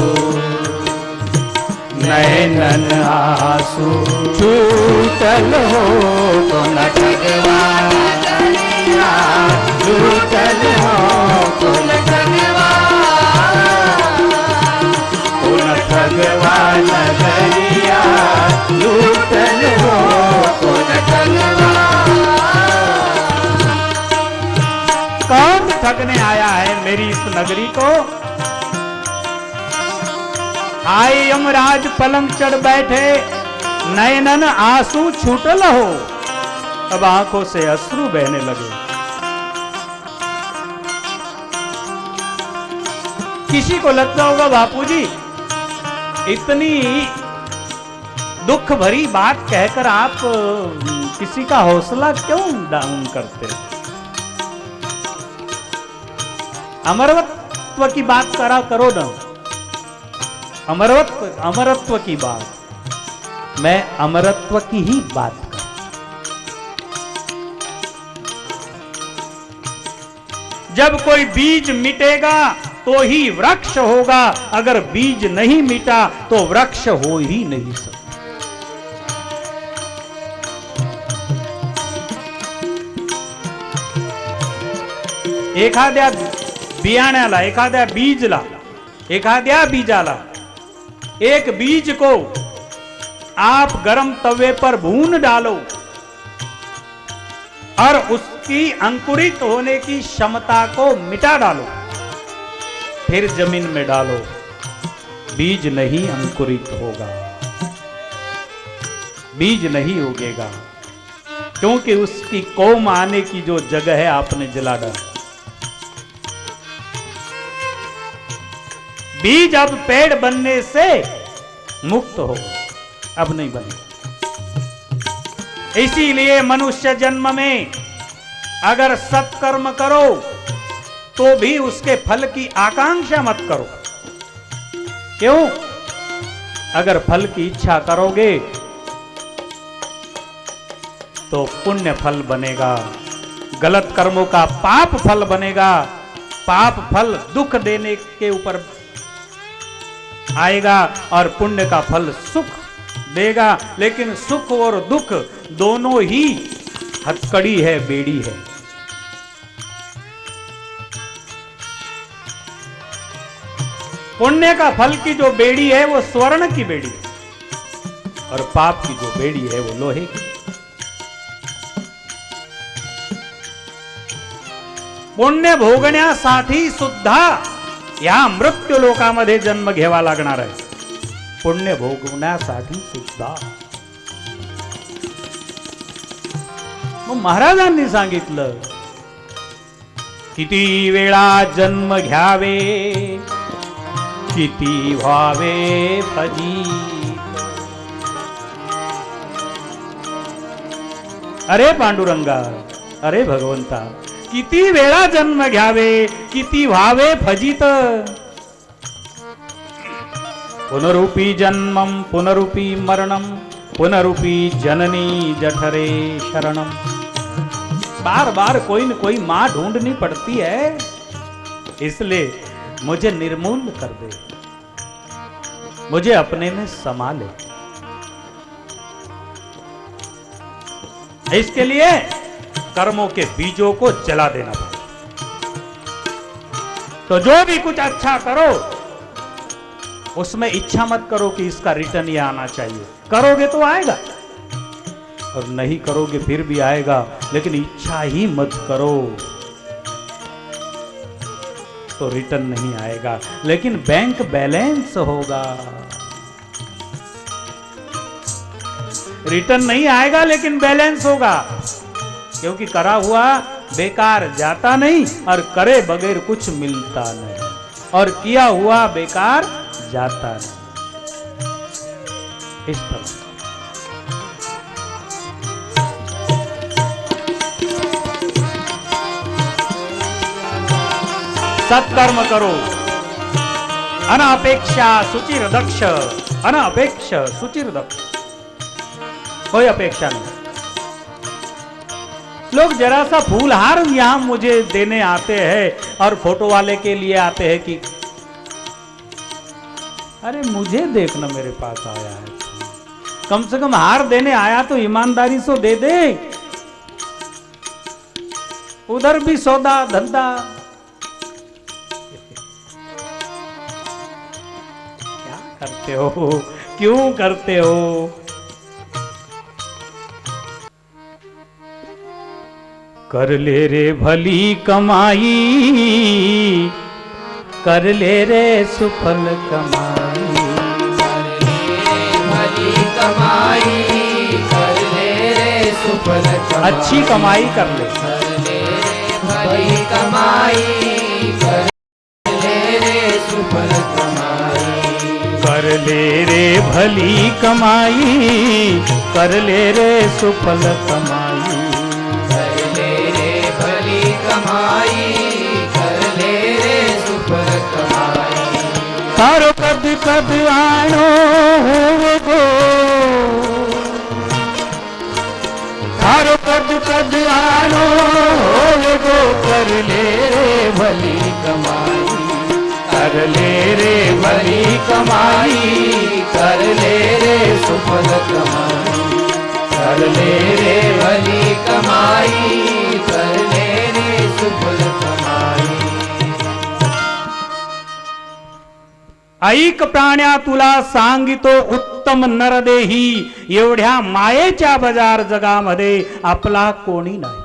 Speaker 1: नैनन आंसू छूटल हो, तो न ठगवा छूटल हो, तो न ठगवा, तो न ठगवा नगरिया लूटल हो, तो न ठगवा। कौन ठगने आया है मेरी इस नगरी को? आए यमराज पलंग चढ़ बैठे, नयनन आंसू छूटल हो। अब आंखों से अश्रु बहने लगे। किसी को लगता होगा बापूजी इतनी दुख भरी बात कहकर आप किसी का हौसला क्यों डाउन करते? अमरत्व की बात करो ना, अमरत्व की बात। मैं अमरत्व की ही बात कर। जब कोई बीज मिटेगा तो ही वृक्ष होगा, अगर बीज नहीं मिटा तो वृक्ष हो ही नहीं सकता। एखाद्या बियाण्याला, एखाद्या बीजाला, एक बीज को आप गरम तवे पर भून डालो और उसकी अंकुरित होने की क्षमता को मिटा डालो, फिर जमीन में डालो, बीज नहीं अंकुरित होगा, बीज नहीं उगेगा, क्योंकि उसकी कोम आने की जो जगह है आपने जला डाला। बीज अब पेड़ बनने से मुक्त हो, अब नहीं बने। इसीलिए मनुष्य जन्म में अगर सत्कर्म करो तो भी उसके फल की आकांक्षा मत करो। क्यों? अगर फल की इच्छा करोगे तो पुण्य फल बनेगा, गलत कर्मों का पाप फल बनेगा। पाप फल दुख देने के ऊपर आएगा और पुण्य का फल सुख देगा। लेकिन सुख और दुख दोनों ही हथकड़ी है, बेड़ी है। पुण्य का फल की जो बेड़ी है वो स्वर्ण की बेड़ी है और पाप की जो बेड़ी है वो लोहे की। पुण्य भोगण्यासाठी सुद्धा या मृत्यू लोकामध्ये जन्म घ्यावा लागणार आहे। पुण्य भोगवण्यासाठी सुद्धा मग महाराजांनी सांगितलं, किती वेळा जन्म घ्यावे, किती व्हावे फजित। अरे पांडुरंगा, अरे भगवंता, किती वेळा जन्म घ्यावे, किती व्हावे फजित। पुनरुपी जन्मम पुनरुपी मरणम, पुनरुपी जननी जठरे शरणम। बार बार कोई न कोई मां ढूंढनी पड़ती है, इसलिए मुझे निर्मूल कर दे, मुझे अपने में समा ले। इसके लिए कर्मों के बीजों को जला देना पड़ेगा। तो जो भी कुछ अच्छा करो उसमें इच्छा मत करो कि इसका रिटर्न ये आना चाहिए। करोगे तो आएगा और नहीं करोगे फिर भी आएगा, लेकिन इच्छा ही मत करो तो रिटर्न नहीं आएगा, लेकिन बैंक बैलेंस होगा। रिटर्न नहीं आएगा लेकिन बैलेंस होगा, क्योंकि करा हुआ बेकार जाता नहीं और करे बगैर कुछ मिलता नहीं, और किया हुआ बेकार जाता नहीं। इस तरह सत्कर्म करो। अनपेक्षा सुचिर दक्ष, अनपेक्ष सुचिर दक्ष, कोई अपेक्षा नहीं। लोग जरा सा फूलहार यहां मुझे देने आते हैं और फोटो वाले के लिए आते हैं कि अरे मुझे देखना मेरे पास आया है, कम से कम हार देने आया तो ईमानदारी से दे दे। उधर भी सौदा धंधा। क्या करते हो, क्यों करते हो? कर ले रे भली कमाई, कर ले रे सुफल कमाई।
Speaker 2: कर ले भली कमाई, कर ले रे सुफल कमाई।
Speaker 1: अच्छी कमाई कर ले।
Speaker 2: कर ले भली कमाई, कर ले रे सुफल कमाई।
Speaker 1: कर कर ले रे भली कमाई, कर ले रे सुफल कमाई।
Speaker 2: कर ले रे भली कमाई, कर ले रे सुफल कमाई।
Speaker 1: थारो कद कद आनो होवे गो, थारो कद कद आनो होवे गो, कर ले रे भली कमाई, कर ले रे भली कमाई,
Speaker 2: कर ले रे सुफल कमाई। कर ले रे भली कमाई, कर ले रे सुफल कमाई।
Speaker 1: ऐक प्राण्या तुला सांगितो उत्तम नरदेही, एवढ्या मायेच्या बाजार जगामध्ये आपला कोणी नाही।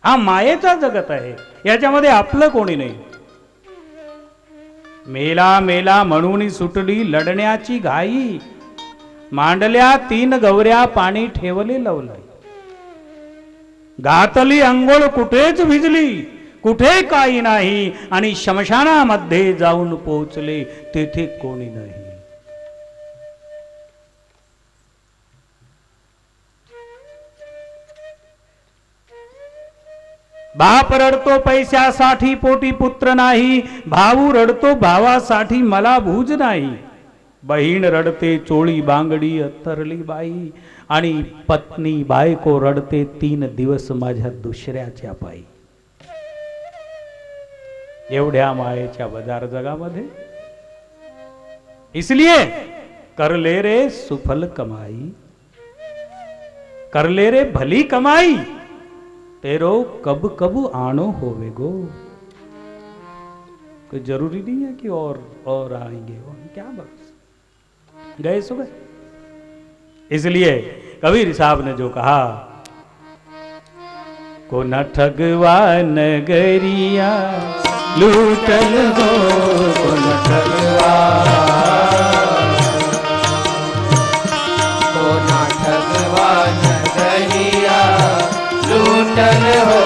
Speaker 1: हा मायेचा जगत आहे, याच्यामध्ये आपलं कोणी नाही। मेला मेला म्हणून सुटली लढण्याची घाई, मांडल्या 3 गवऱ्या पाणी ठेवले लवलाई। घातली अंघोळ कुठेच भिजली, कुठे काही नाही, आणि शमशानामध्ये जाऊन पोहोचले, तेथे कोणी नाही। बाप रडतो पैशासाठी, पोटी पुत्र नाही, भाऊ रडतो भावासाठी, मला भूज नाही। बहीण रडते चोळी बांगडी अथरली बाई, आणि पत्नी बायको रडते 3 दिवस माझ्या दुसऱ्याच्या पायी। एवढ्या मायेच्या बाजार जगामध्ये, इसलिए कर ले रे सुफल कमाई, कर ले रे भली कमाई, तेरो कब कब आनो होवे गो। कोई जरूरी नहीं है कि और आएंगे, और क्या बस गए सो गए। इसलिए कबीर साहब ने जो कहा, को न ठगवा नगरिया लूटल हो, को न ठगवा,
Speaker 2: को न ठगवा नगरिया लूटल हो,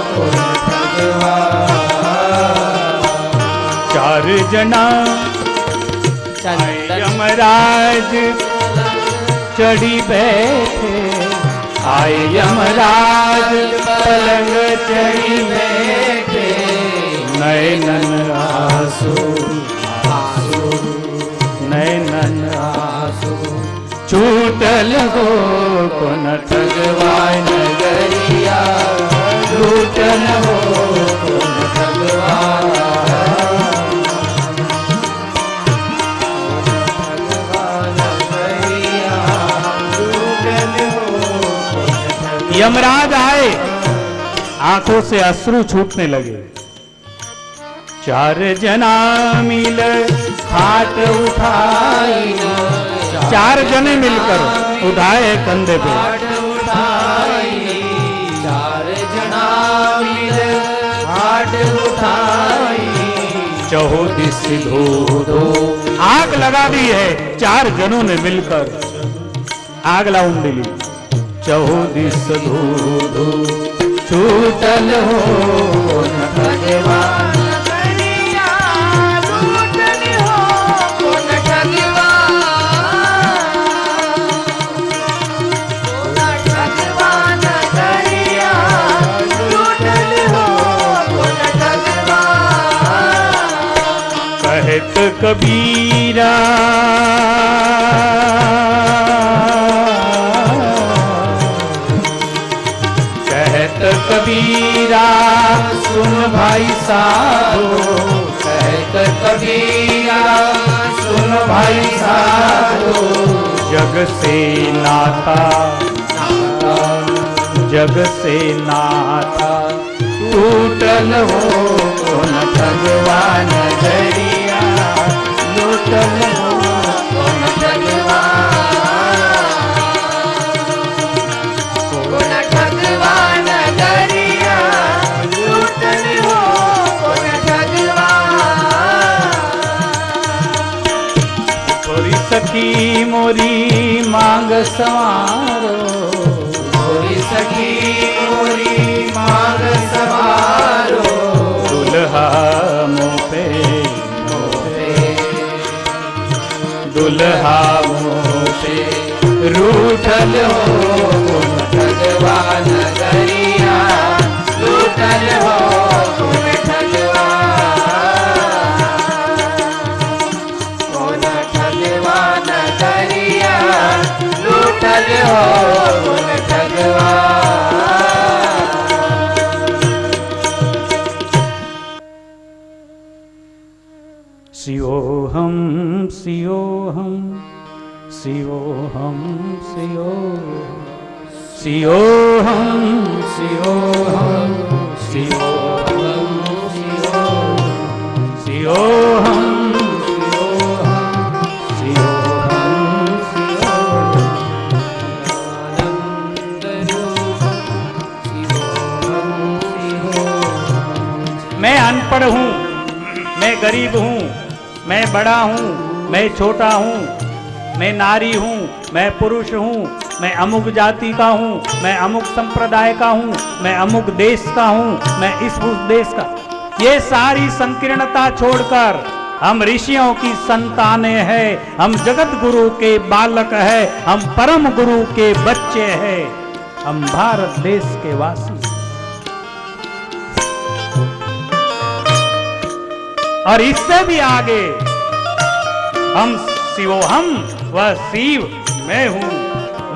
Speaker 2: को न ठगवा।
Speaker 1: 4 जना आए यमराज चढ़ी बैठे, आए यमराज पलंग चढ़ी बैठे, नैनन आंसू आंसू, नैनन आंसू छूटल हो, को न ठगवा
Speaker 2: नगरिया लूटल हो, को न ठगवा।
Speaker 1: यमराज आए, आंखों से अश्रु छूटने लगे। 4 जना मिल
Speaker 2: हाथ उठाई,
Speaker 1: 4 जने मिलकर उठाए कंधे पे,
Speaker 2: हाथ उठाई, 4 जना मिल हाथ उठाई।
Speaker 1: चहुदिस धो धो आग लगा दी है, 4 जनों ने मिलकर आग लाऊं दिली। चहुदिस धो धो छूटल हो,
Speaker 2: को न ठगवा नगरिया लूटल हो, को न ठगवा, को न ठगवा नगरिया लूटल हो, को न ठगवा।
Speaker 1: कहत कबीरा कबीरा सुन भाई साधो,
Speaker 2: कहत कबीरा सुन भाई साधो।
Speaker 1: जग से नाता
Speaker 2: नाता,
Speaker 1: जग से नाता टूटल हो, को न ठगवा नगरिया लूटल हो,
Speaker 2: को न ठगवा, को न ठगवा नगरिया लूटल हो, को न ठगवा।
Speaker 1: थोड़ी सखी मोरी मांग संवारो,
Speaker 2: थोड़ी सखी मोरी मांग संवारो।
Speaker 1: दुल्हा मुँह पे
Speaker 2: दुल्हा मोसे रूठल हो गुण ठगवा नगरिया रूठल हो गुण ठगवा गुण ठगवा नगरिया रूठल हो गुण ठगवा
Speaker 1: शिवोहम शिवोहम शिवोहम शिवोहम शिवोहम शिवोहम शिवोहम शिवोहम मैं अनपढ़ हूँ, मैं गरीब हूँ, मैं बड़ा हूँ, मैं छोटा हूँ, मैं नारी हूँ, मैं पुरुष हूँ, मैं अमुक जाति का हूँ, मैं अमुक संप्रदाय का हूँ, मैं अमुक देश का हूँ, मैं इस उस देश का। ये सारी संकीर्णता छोड़कर हम ऋषियों की संतानें हैं, हम जगत गुरु के बालक हैं, हम परम गुरु के बच्चे हैं, हम भारत देश के वासी। और इससे भी आगे हम शिवोहम, वह शिव मैं हूं,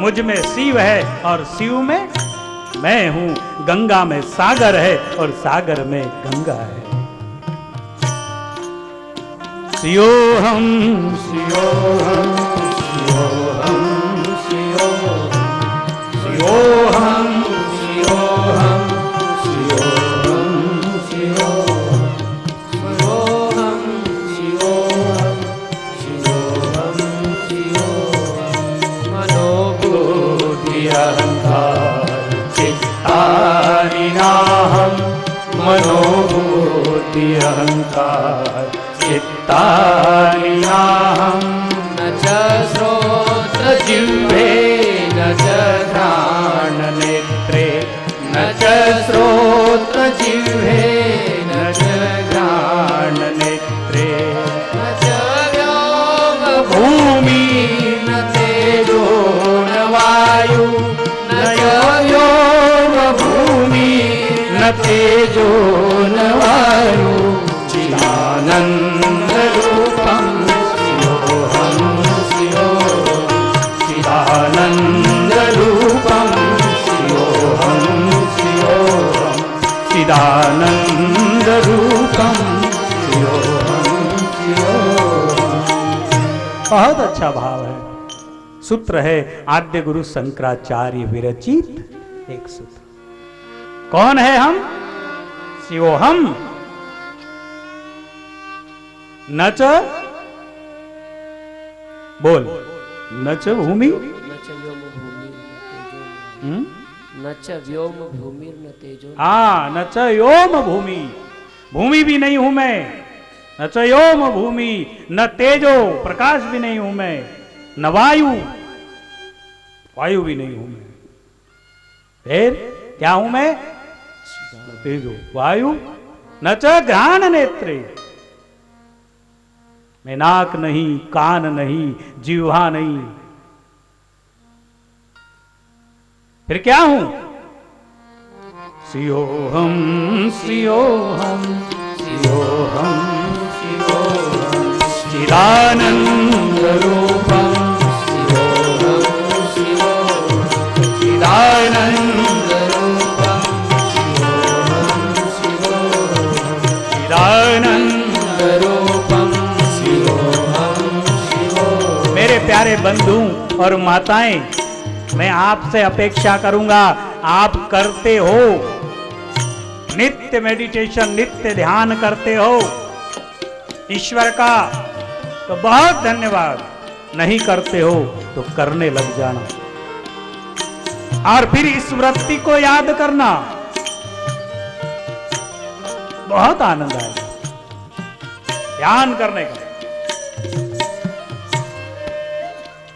Speaker 1: मुझ में शिव है और शिव में मैं हूं, गंगा में सागर है और सागर में गंगा है। शिवोहम शिवोहम शिवोहम शिवोहम शिवोहम शिवोहम मनोबुद्धि अहंकार चित्तानिनाहं न च श्रोत्र जिह्वे न च घ्राण नेत्रे न च श्रोत्र जिह्वे न च घ्राण नेत्रे न च व्योम भूमि न तेजो न वायु न व्योम भूमि न तेजो न वायु चिदानंद रूपम शिवोहम शिवोहम चिदानंद रूपम शिवोहम शिवोहम चिदानंद रूपम शिवोहम शिवोहम। बहुत अच्छा भाव है। सूत्र है आद्य गुरु शंकराचार्य विरचित एक सूत्र। कौन है हम? शिवोहम न च बोल न च भूमि
Speaker 3: न च व्योम भूमि न तेजो।
Speaker 1: हाँ, न च व्योम भूमि, भूमि भी नहीं हूं मैं, न च व्योम भूमि न तेजो, प्रकाश भी नहीं हूं मैं, न वायु, वायु भी नहीं हूं मैं। फिर क्या हूं मैं? तेजो वायु न च घ्राण नेत्रे, मैं नाक नहीं, कान नहीं, जिह्वा नहीं, फिर क्या हूं? शिवोहम शिवोहम शिवोहम शिवोहम चिदानंद रूपम शिवोहम शिवोहम चिदानंद रूपम शिवोहम शिवोहम चिदानंद रूपम शिवोहम शिवोहम। मेरे प्यारे बंधु और माताएं, मैं आपसे अपेक्षा करूंगा, आप करते हो नित्य मेडिटेशन, नित्य ध्यान करते हो ईश्वर का, तो बहुत धन्यवाद। नहीं करते हो तो करने लग जाना और फिर इस वृत्ति को याद करना, बहुत आनंद आएगा ध्यान करने का।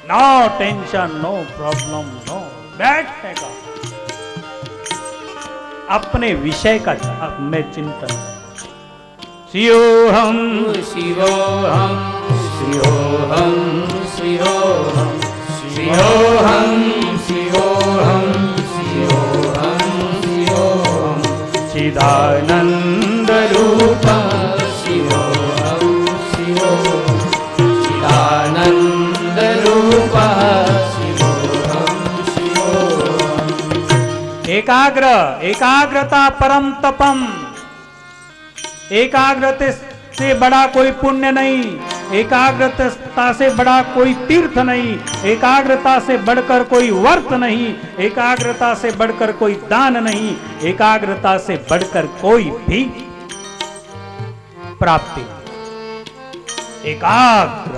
Speaker 1: No tension, no problem, no बैठने का, अपने विषय का में चिंतन। शिवोहम शिवोहम शिवोहम एकाग्रता परम तपम। एकाग्रता से बड़ा कोई पुण्य नहीं, एकाग्रता से बड़ा कोई तीर्थ नहीं, एकाग्रता से बढ़कर कोई व्रत नहीं, एकाग्रता से बढ़कर कोई दान नहीं, एकाग्रता से बढ़कर कोई भी प्राप्ति नहीं। एकाग्र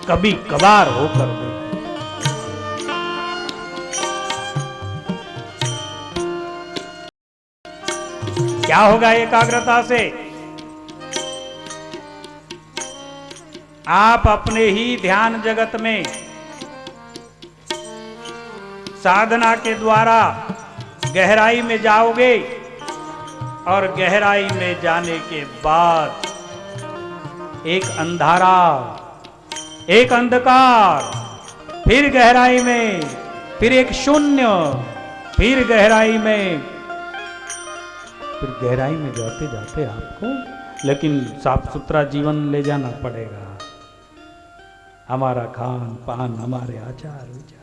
Speaker 1: कभी कभार होकर नहीं। क्या होगा एकाग्रता से? आप अपने ही ध्यान जगत में साधना के द्वारा गहराई में जाओगे और गहराई में जाने के बाद एक अंधारा, एक अंधकार, फिर गहराई में, फिर एक शून्य, फिर गहराई में, फिर गहराई में जाते जाते आपको लेकिन साफ सुथरा जीवन ले जाना पड़ेगा। हमारा खान पान, हमारे आचार विचार,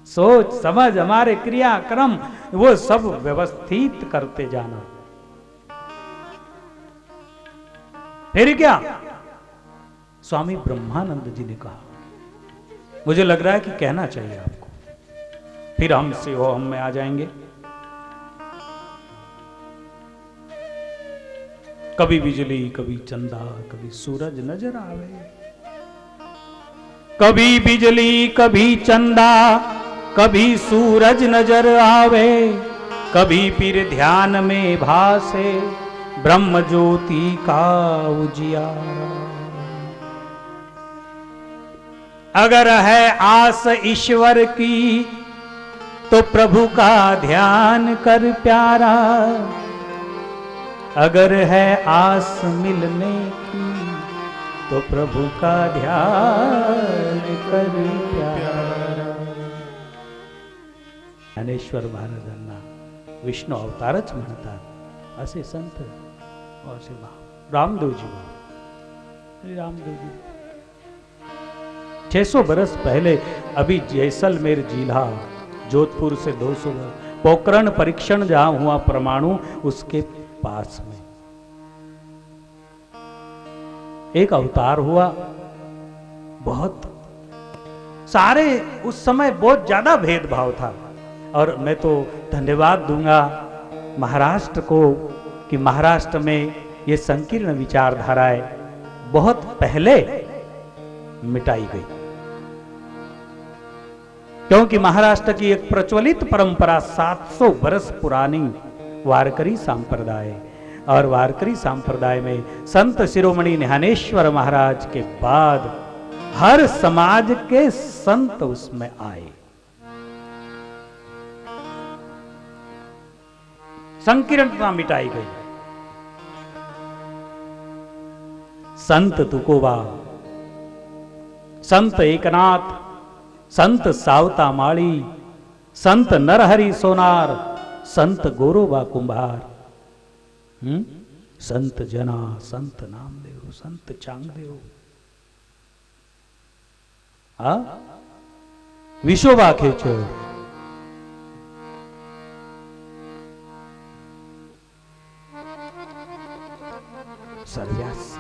Speaker 1: सोच समझ, हमारे क्रियाक्रम, वो सब व्यवस्थित करते जाना। फिर क्या? स्वामी ब्रह्मानंद जी ने कहा, मुझे लग रहा है कि कहना चाहिए आपको, फिर हम से हो हम में आ जाएंगे। कभी बिजली कभी चंदा कभी सूरज नजर आवे, कभी बिजली कभी चंदा कभी सूरज नजर आवे, कभी फिर ध्यान में भासे ब्रह्म ज्योति का उजियारा। अगर है आस ईश्वर की तो प्रभु का ध्यान कर प्यारा, अगर है आस मिलने की तो प्रभु का ध्यान कर प्यारा। ज्ञानेश्वर महाराजांना विष्णू अवतारच म्हणतात असे संत, असे रामदेवजी श्री रामदेवजी 600 बरस पहले अभी जैसलमेर जिला जोधपुर से 200 पोखरण परीक्षण जहां हुआ परमाणु, उसके पास में एक अवतार हुआ। बहुत सारे उस समय बहुत ज्यादा भेदभाव था, और मैं तो धन्यवाद दूंगा महाराष्ट्र को कि महाराष्ट्र में ये संकीर्ण विचारधाराएं बहुत पहले मिटाई गई, क्योंकि महाराष्ट्र की एक प्रचलित परंपरा 700 वर्ष पुरानी वारकरी संप्रदाय, और वारकरी संप्रदाय में संत शिरोमणि ज्ञानेश्वर महाराज के बाद हर समाज के संत उसमें आए। संकीर्णता मिटाई गई। संत तुकोबा, संत एकनाथ, संत सावता माळी, संत नरहरि सोनार, संत गोरोबा कुंभार, संत जना, संत नामदेव, संत चांगदेव, विशोबा खेचर, सर्व्यास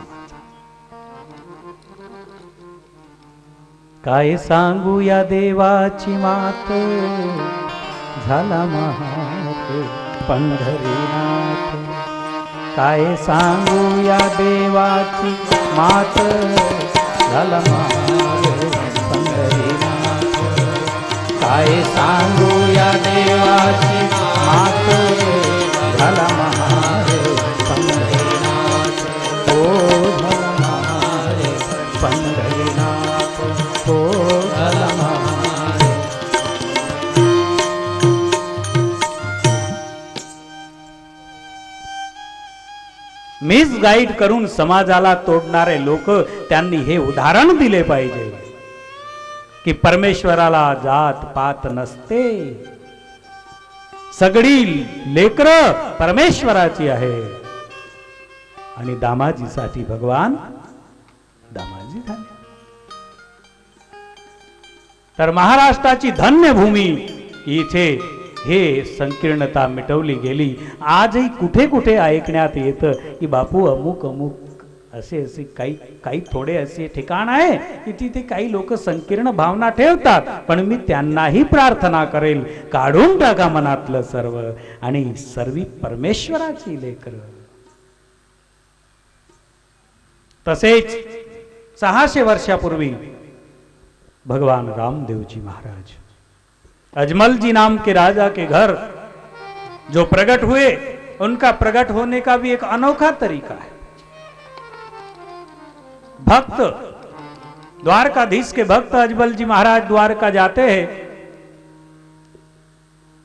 Speaker 1: काय सांगू या देवाची मात, झाला महात पंढरीनाथ। काय सांगू या देवाची मात, झाला महात पंढरीनाथ। काय सांगू या देवाची मात, झाला महात पंढरीनाथ। ओ झाला महात पंढरीनाथ, ओ झाला महात। मिसगाईड करून समाजाला तोडणारे लोक, त्यांनी हे उदाहरण दिले पाहिजे की परमेश्वराला जात पात नसते, सगळी लेकरं परमेश्वराची आहे, आणि दामाजीसाठी भगवान दामाजी झाले। तर महाराष्ट्राची धन्य भूमी इथे हे संकीर्णता मिटवली गेली. आजही कुठे कुठे ऐकण्यात येतं की बापू अमुक अमुक असे असे काही थोडे असे ठिकाण आहे की तिथे काही लोक संकीर्ण भावना ठेवतात. पण मी त्यांनाही प्रार्थना करेल, काढून टाका मनातलं सर्व आणि सर्वी परमेश्वराची लेकरं. तसेच 600 वर्षापूर्वी भगवान रामदेव जी महाराज अजमल जी नाम के राजा के घर जो प्रकट हुए, उनका प्रकट होने का भी एक अनोखा तरीका है. भक्त, द्वारकाधीश के भक्त अजमल जी महाराज द्वारका जाते हैं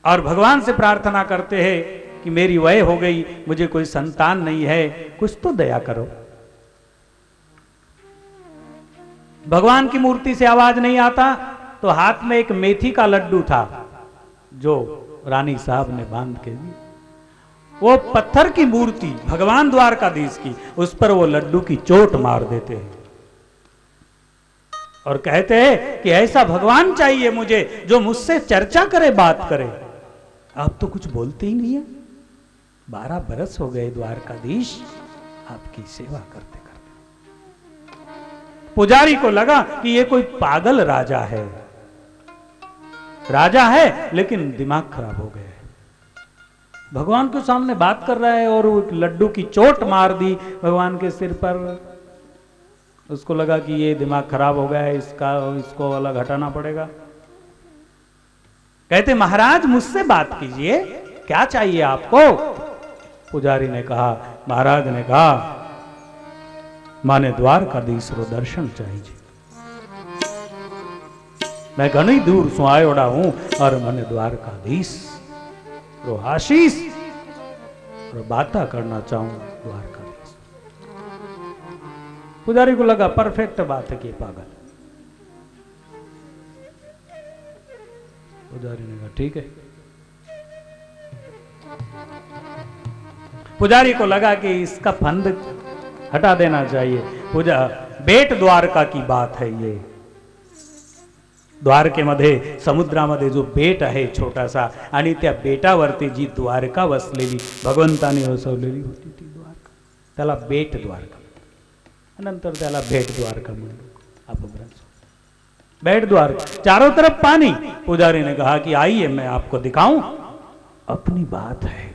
Speaker 1: और भगवान से प्रार्थना करते हैं कि मेरी वय हो गई, मुझे कोई संतान नहीं है, कुछ तो दया करो. भगवान की मूर्ति से आवाज नहीं आता तो हाथ में एक मेथी का लड्डू था जो रानी साहब ने बांध के दी. वो पत्थर की मूर्ति भगवान द्वारकाधीश की, उस पर वो लड्डू की चोट मार देते हैं और कहते हैं कि ऐसा भगवान चाहिए मुझे जो मुझसे चर्चा करे, बात करे. आप तो कुछ बोलते ही नहीं है. 12 बरस हो गए द्वारकाधीश आपकी सेवा करते करते. पुजारी को लगा कि ये कोई पागल राजा है. राजा है लेकिन दिमाग खराब हो गया है. भगवान के सामने बात कर रहा है और लड्डू की चोट मार दी भगवान के सिर पर. उसको लगा कि ये दिमाग खराब हो गया है, इसको अलग हटाना पड़ेगा. कहते महाराज मुझसे बात कीजिए, क्या चाहिए आपको? पुजारी ने कहा, महाराज ने कहा माने द्वारकाधीश रो दर्शन चाहिए. मैं घणी दूर सु आयोड़ा हूं और मने द्वारकाधीश रो आशीष और बाता करना चाहूं द्वारकाधीश. पुजारी को लगा परफेक्ट बात है कि पागल. पुजारी ने कहा ठीक है. पुजारी को लगा कि इसका फंद हटा देना चाहिए. बेट द्वारका की बात है ये. द्वारकेमध्ये समुद्रामध्ये जो बेट आहे छोटासा आणि त्या बेटावरती जी द्वारका वसलेली भगवंताने वसवलेली होती ती द्वारका, त्याला बेट द्वारका, नंतर त्याला भेट द्वारका म्हणलो. अपभ्रंश बेट द्वारका, चारों तरफ पानी. पुजारी ने कहा कि आइए मैं आपको दिखाऊं. अपनी बात है,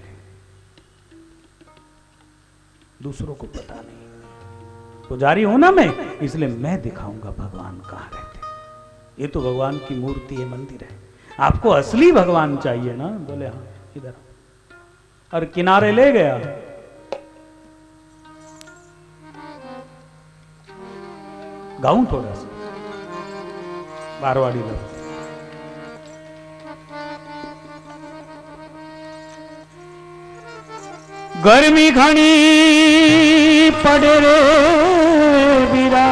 Speaker 1: दूसरों को पता नहीं. पुजारी हूं ना मैं, इसलिए मैं दिखाऊंगा भगवान कहां रहते. ये तो भगवान की मूर्ति है, मंदिर है. आपको असली भगवान चाहिए ना? बोले हाँ इधर. और किनारे ले गया. गाऊं थोड़ा सा मारवाड़ी में. गर्मी घनी पड़े रे बीरा.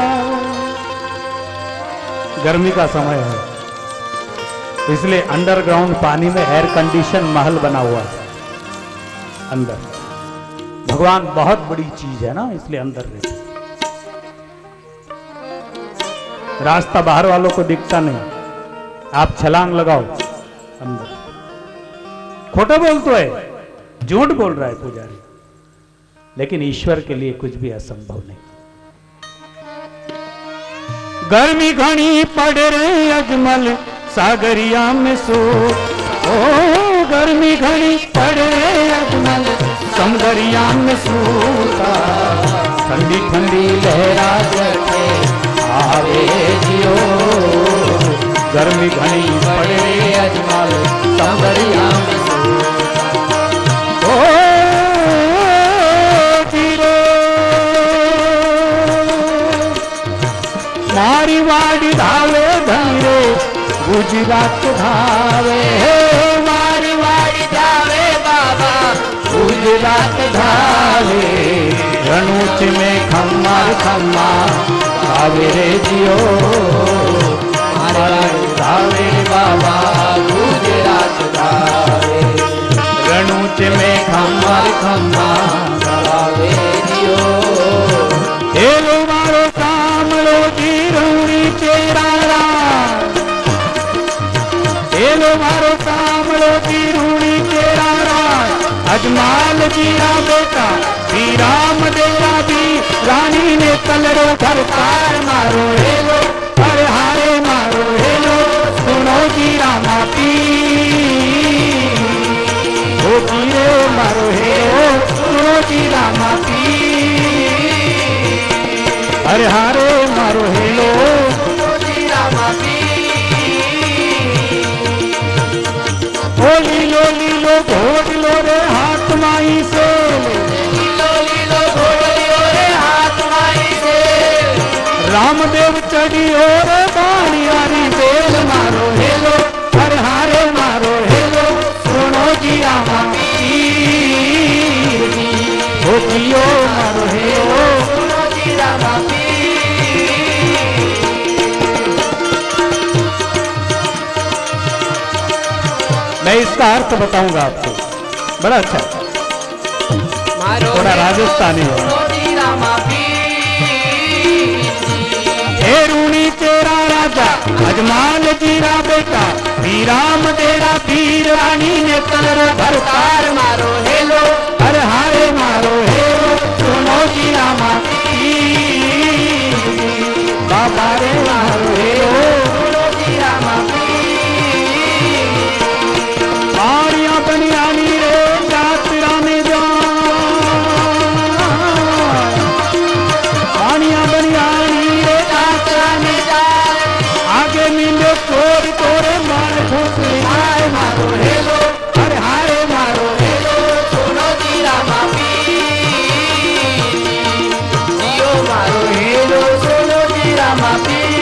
Speaker 1: गर्मी का समय है इसलिए अंडरग्राउंड पानी में एयर कंडीशन महल बना हुआ है अंदर. भगवान बहुत बड़ी चीज है ना, इसलिए अंदर रहते. रास्ता बाहर वालों को दिखता नहीं. आप छलांग लगाओ अंदर. खोटा बोल तो है, झूठ बोल रहा है पुजारी, लेकिन ईश्वर के लिए कुछ भी असंभव नहीं. गर्मी घनी पड़ रही अजमल सागरिया में सो. ओ गर्मी घनी पड़ रही अजमल समदरिया में सूता. ठंडी ठंडी लहरा जटे आवे जियो. गर्मी घनी पड़ रही अजमल समदरिया में मारी वाड़ी धावे धीरे गुजरात धावे. मारी वाड़ी धावे बाबा गुजरात धावे. रणूच में खम्मा खम्मा धावे रे जियो. धावे बाबा गुजरात धावे. रणूच में खम्मा खम्मा धावे जियो. हेलो मारो कामलो जीरूरी चेरारा. हेलो मारो जी रा बेटा श्री राम देरा भी रानी ने कलरो घर तार मारो हेलो अरे हारे मारो हेलो सुनो जी रामा पी ओ जीरे मारो हेलो सुनो जी रामा पी अरे हारे मारो हेलो सुनो जी रामा पी ओ लीलो लीलो घोट लो रे हाथ माई से लीलो लीलो घोट लो रे हाथ माई से रामदेव चढ़ी और बाणियारी बेल मारो हेलो हर हारे मारो हेलो सुनो जी रामा पीर जी ओ जियो मारो हेलो सुनो जी रामा पीर। मैं इसका अर्थ बताऊंगा आपको बड़ा अच्छा थोड़ा राजस्थानी है। हे रूणी तेरा राजा अजमान जीरा बेटा श्री राम तेरा पीर रानी ने कलर भर तार मारो हेलो हर हारे मारो हेलो सुनो जी रामा पीर बाबा रे मारो हेलो सुनो जी रामा आरिया बनियानी रे यात्रा में जा आनिया बनियानी रे यात्रा में जा आगे मींडे चोर तोरे मार ठोकरे आए मारो हेलो अरे हारे मारो हेलो सुनो जी रामा पीर जियो मारो हेलो सुनो जी रामा पीर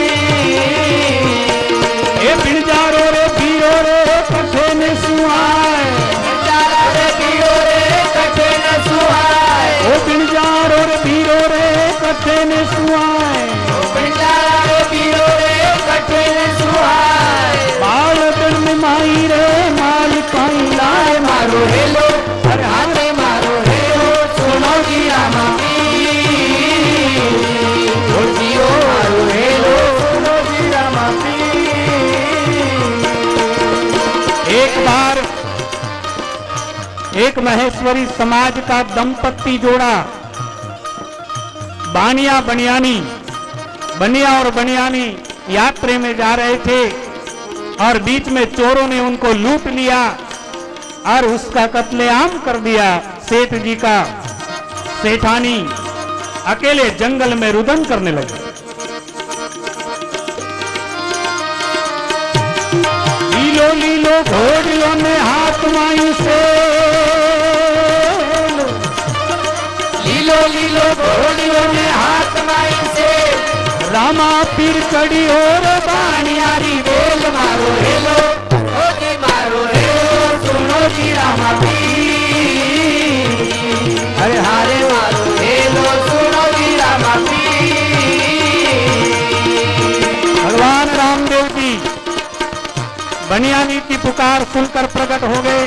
Speaker 1: ए बिरजारो रे बीरो रे कठे ने सुहाए बिरजारो रे बीरो रे कठे ने सुहाए ओ बिरजारो रे बीरो रे कठे ने सुहाए ओ बिरजारो रे बीरो रे कठे ने सुहाए बाल दिन में माई रे माल पाई लाए मारो हेलो हर हाथे मारो हेलो सुनो जी रामा पीर ओ जियो मारो हेलो सुनो जी रामा पीर। एक बार एक महेश्वरी समाज का दंपत्ति जोड़ा बानिया बनियानी बनिया और बनियानी यात्रा में जा रहे थे और बीच में चोरों ने उनको लूट लिया और उसका कत्लेआम कर दिया। सेठ जी का सेठानी अकेले जंगल में रुदन करने लगे। लीलो लीलो घोड़ियों ने हाथ माई से लीलो लीलो घोड़ियों ने हाथ माई से रामा पीर चढ़ी और बाणियारी बेल मारो हेलो ओ जी मारो हेलो सुनो जी रामा पीर अरे हारे मारो हेलो सुनो जी रामा पीर। भगवान रामदेव जी बनियानी की पुकार सुनकर प्रकट हो गए।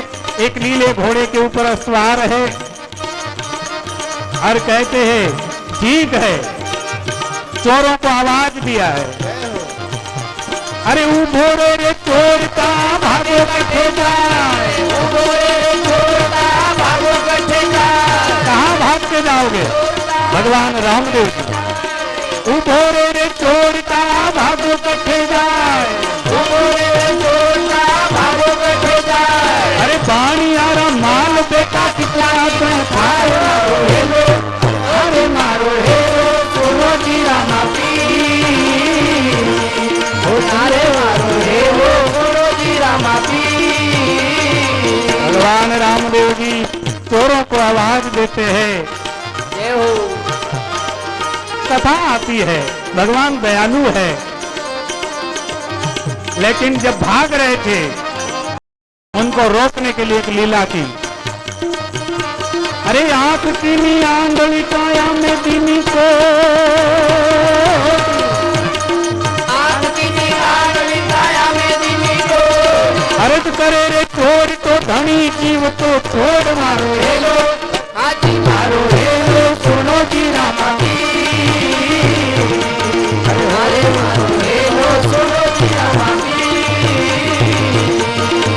Speaker 1: एक नीले घोड़े के ऊपर सवार है और कहते हैं ठीक है चोरों को आवाज दिया है अरे उभोरे रे चोर का भागो कठे जाए उभोरे रे चोर का भागो कठे जाए कहाँ भाग के जाओगे भगवान रामदेव जी उभोरे रे चोर का भागो कठे जाए उभोरे रे चोर का भागो कठे जाए अरे बाणियारा माल बेटा कितना खाए मारो हेलो अरे मारो हेलो सुनो जी रामा पीर ओ नारे मारो हेलो सुनो जी रामा पीर। भगवान रामदेव जी चोरों को आवाज देते हैं कथा आती है भगवान दयालु है लेकिन जब भाग रहे थे उनको रोकने के लिए एक लीला की। अरे आंख तीनी आंगली काया में दीनी को आंख तीनी आंगली काया में दीनी को अर्ज करे रे चोर तो धनी जीव तो छोड़ मारो हेलो आजी मारो हेलो सुनो जी रामा अरे हारे मारो हेलो सुनो जी रामा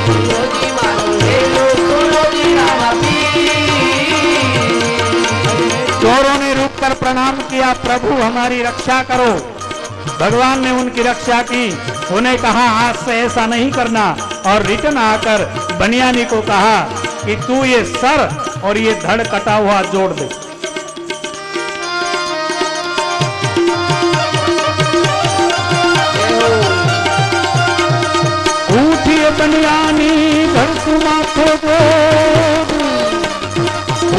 Speaker 1: सुनो जी मारो हेलो सुनो जी रामा प्रणाम किया, प्रभु हमारी रक्षा करो। भगवान ने उनकी रक्षा की। उन्हें कहा आज से ऐसा नहीं करना, और रिटर्न आकर बनियानी को कहा कि तू ये सर और ये धड़ कटा हुआ जोड़ दे। उठिए बनियानी धरसु माथो जोड़,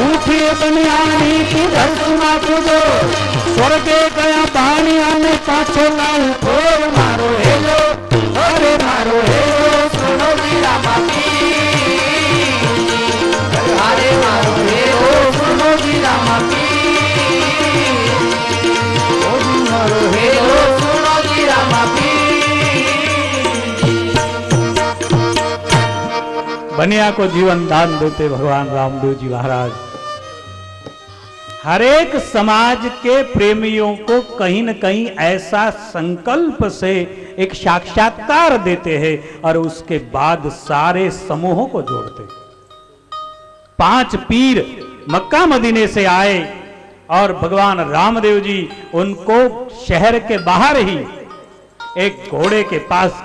Speaker 1: उठिए बनियानी की धरसु माथो जोड़, स्वर्गे गया पानी आने पाछो लाऊ फोर, मारो हेलो अरे मारो हेलो
Speaker 2: सुनो जी रामा की, अरे मारो हेलो सुनो जी रामा की, मारो हेलो सुनो जी रामा की।
Speaker 1: बनिया को जीवन दान देते भगवान रामदेव जी महाराज हर एक समाज के प्रेमियों को कहीं न कहीं ऐसा संकल्प से एक साक्षात्कार देते हैं और उसके बाद सारे समूहों को जोड़ते। 5 पीर मक्का मदीने से आए और भगवान रामदेव जी उनको शहर के बाहर ही एक घोड़े के पास,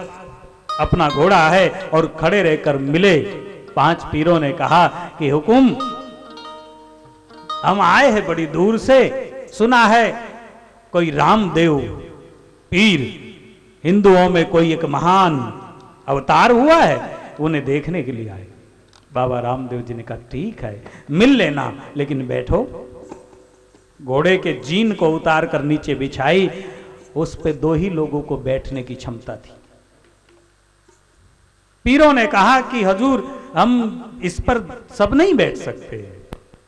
Speaker 1: अपना घोड़ा है और खड़े रहकर मिले। 5 पीरों ने कहा कि हुकुम, हम आए हैं बड़ी दूर से, सुना है कोई रामदेव पीर हिंदुओं में कोई एक महान अवतार हुआ है, उन्हें देखने के लिए आए। बाबा रामदेव जी ने कहा ठीक है मिल लेना, लेकिन बैठो। घोड़े के जीन को उतार कर नीचे बिछाई, उस पे 2 ही लोगों को बैठने की क्षमता थी। पीरों ने कहा कि हजूर हम इस पर सब नहीं बैठ सकते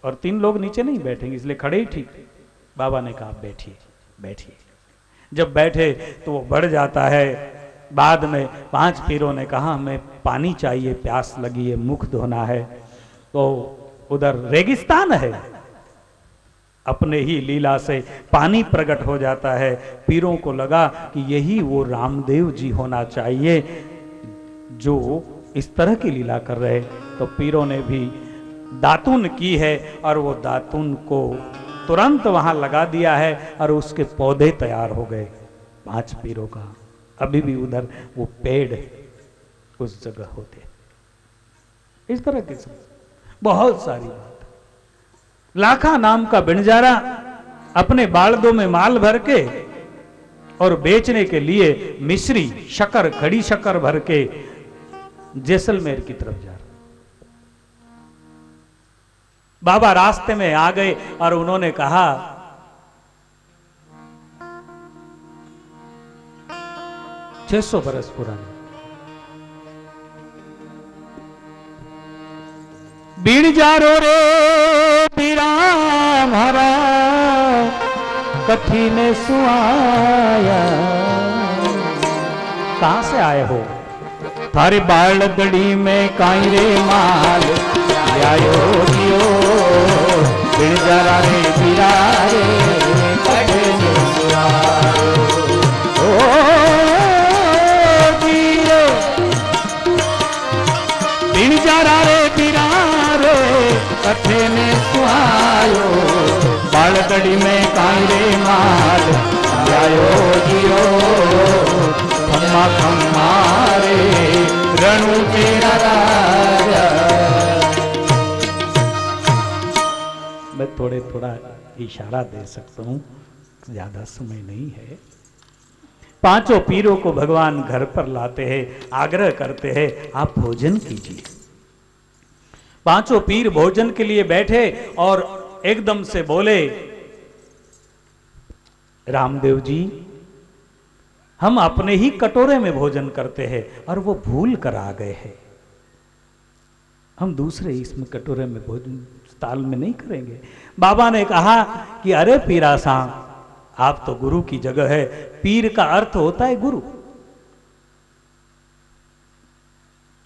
Speaker 1: और 3 लोग नीचे नहीं बैठेंगे, इसलिए खड़े ही ठीक। बाबा ने कहा बैठिए बैठिए। जब बैठे तो वो बढ़ जाता है। बाद में 5 पीरों ने कहा हमें पानी चाहिए, प्यास लगी है, मुख धोना है। तो उधर रेगिस्तान है, अपने ही लीला से पानी प्रकट हो जाता है। पीरों को लगा कि यही वो रामदेव जी होना चाहिए जो इस तरह की लीला कर रहे। तो पीरों ने भी दातुन की है और वो दातुन को तुरंत वहां लगा दिया है और उसके पौधे तैयार हो गए 5 पीरों का। अभी भी उधर वो पेड़ उस जगह होते। इस तरह की बहुत सारी बात। लाखा नाम का बिणजारा अपने बालदों में माल भर के और बेचने के लिए मिश्री शक्कर, खड़ी शक्कर भर के जैसलमेर की तरफ जा रहा। बाबा रास्ते में आ गए और उन्होंने कहा 600 बरस पुरानी बीड़ जारो रे पीरा हमारा कठी ने सुआया। कहां से आए हो? थारे बालदड़ी में काई रे माल आयो दियो बिन जरा रे पीरा रे कठी ने सुआयो। ओ पीरे बिन जरा रे पीरा रे कठी ने सुआयो। बालदड़ी में काई रे माल आयो दियो खम्मा खम्मा रे रणु तेरा राजा। मैं थोड़ा इशारा दे सकता हूं, ज्यादा समय नहीं है। 5 पीरों को भगवान घर पर लाते हैं, आग्रह करते हैं आप भोजन कीजिए। 5 पीर भोजन के लिए बैठे और एकदम से बोले रामदेव जी हम अपने ही कटोरे में भोजन करते हैं और वो भूल कर आ गए हैं। हम दूसरे इसमें कटोरे में भोजन ताल में नहीं करेंगे। बाबा ने कहा कि अरे पीरा साहब आप तो गुरु की जगह है। पीर का अर्थ होता है गुरु।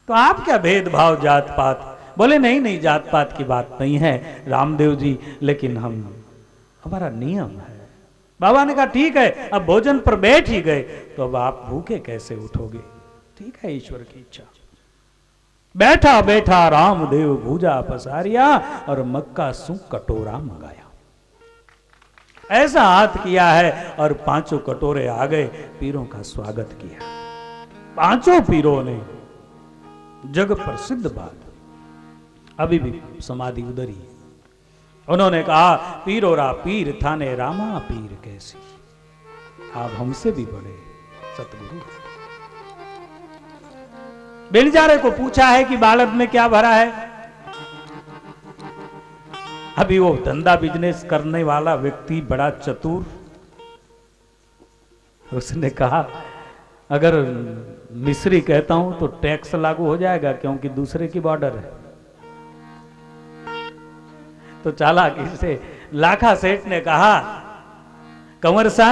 Speaker 1: तो आप क्या भेदभाव जात पात? बोले नहीं नहीं जात पात की बात नहीं है रामदेव जी, लेकिन हमारा नियम है। बाबा ने कहा ठीक है, अब भोजन पर बैठ ही गए तो अब आप भूखे कैसे उठोगे? ठीक है ईश्वर की इच्छा। बैठा बैठा रामदेव भूजा पसारिया और मक्का सु कटोरा मंगाया। ऐसा हाथ किया है और पांचों कटोरे आ गए, पीरों का स्वागत किया। पांचों पीरों ने, जग प्रसिद्ध बात, अभी भी समाधि उधर ही। उन्होंने कहा, पीरोरा पीर थाने रामा पीर कैसी, आप हमसे भी बड़े सतगुरु। बेलजारे को पूछा है कि बालद में क्या भरा है। अभी वो धंधा बिजनेस करने वाला व्यक्ति बड़ा चतुर, उसने कहा अगर मिस्री कहता हूं तो टैक्स लागू हो जाएगा, क्योंकि दूसरे की बॉर्डर है। तो चालाकी से लाखा सेठ ने कहा, कंवर सा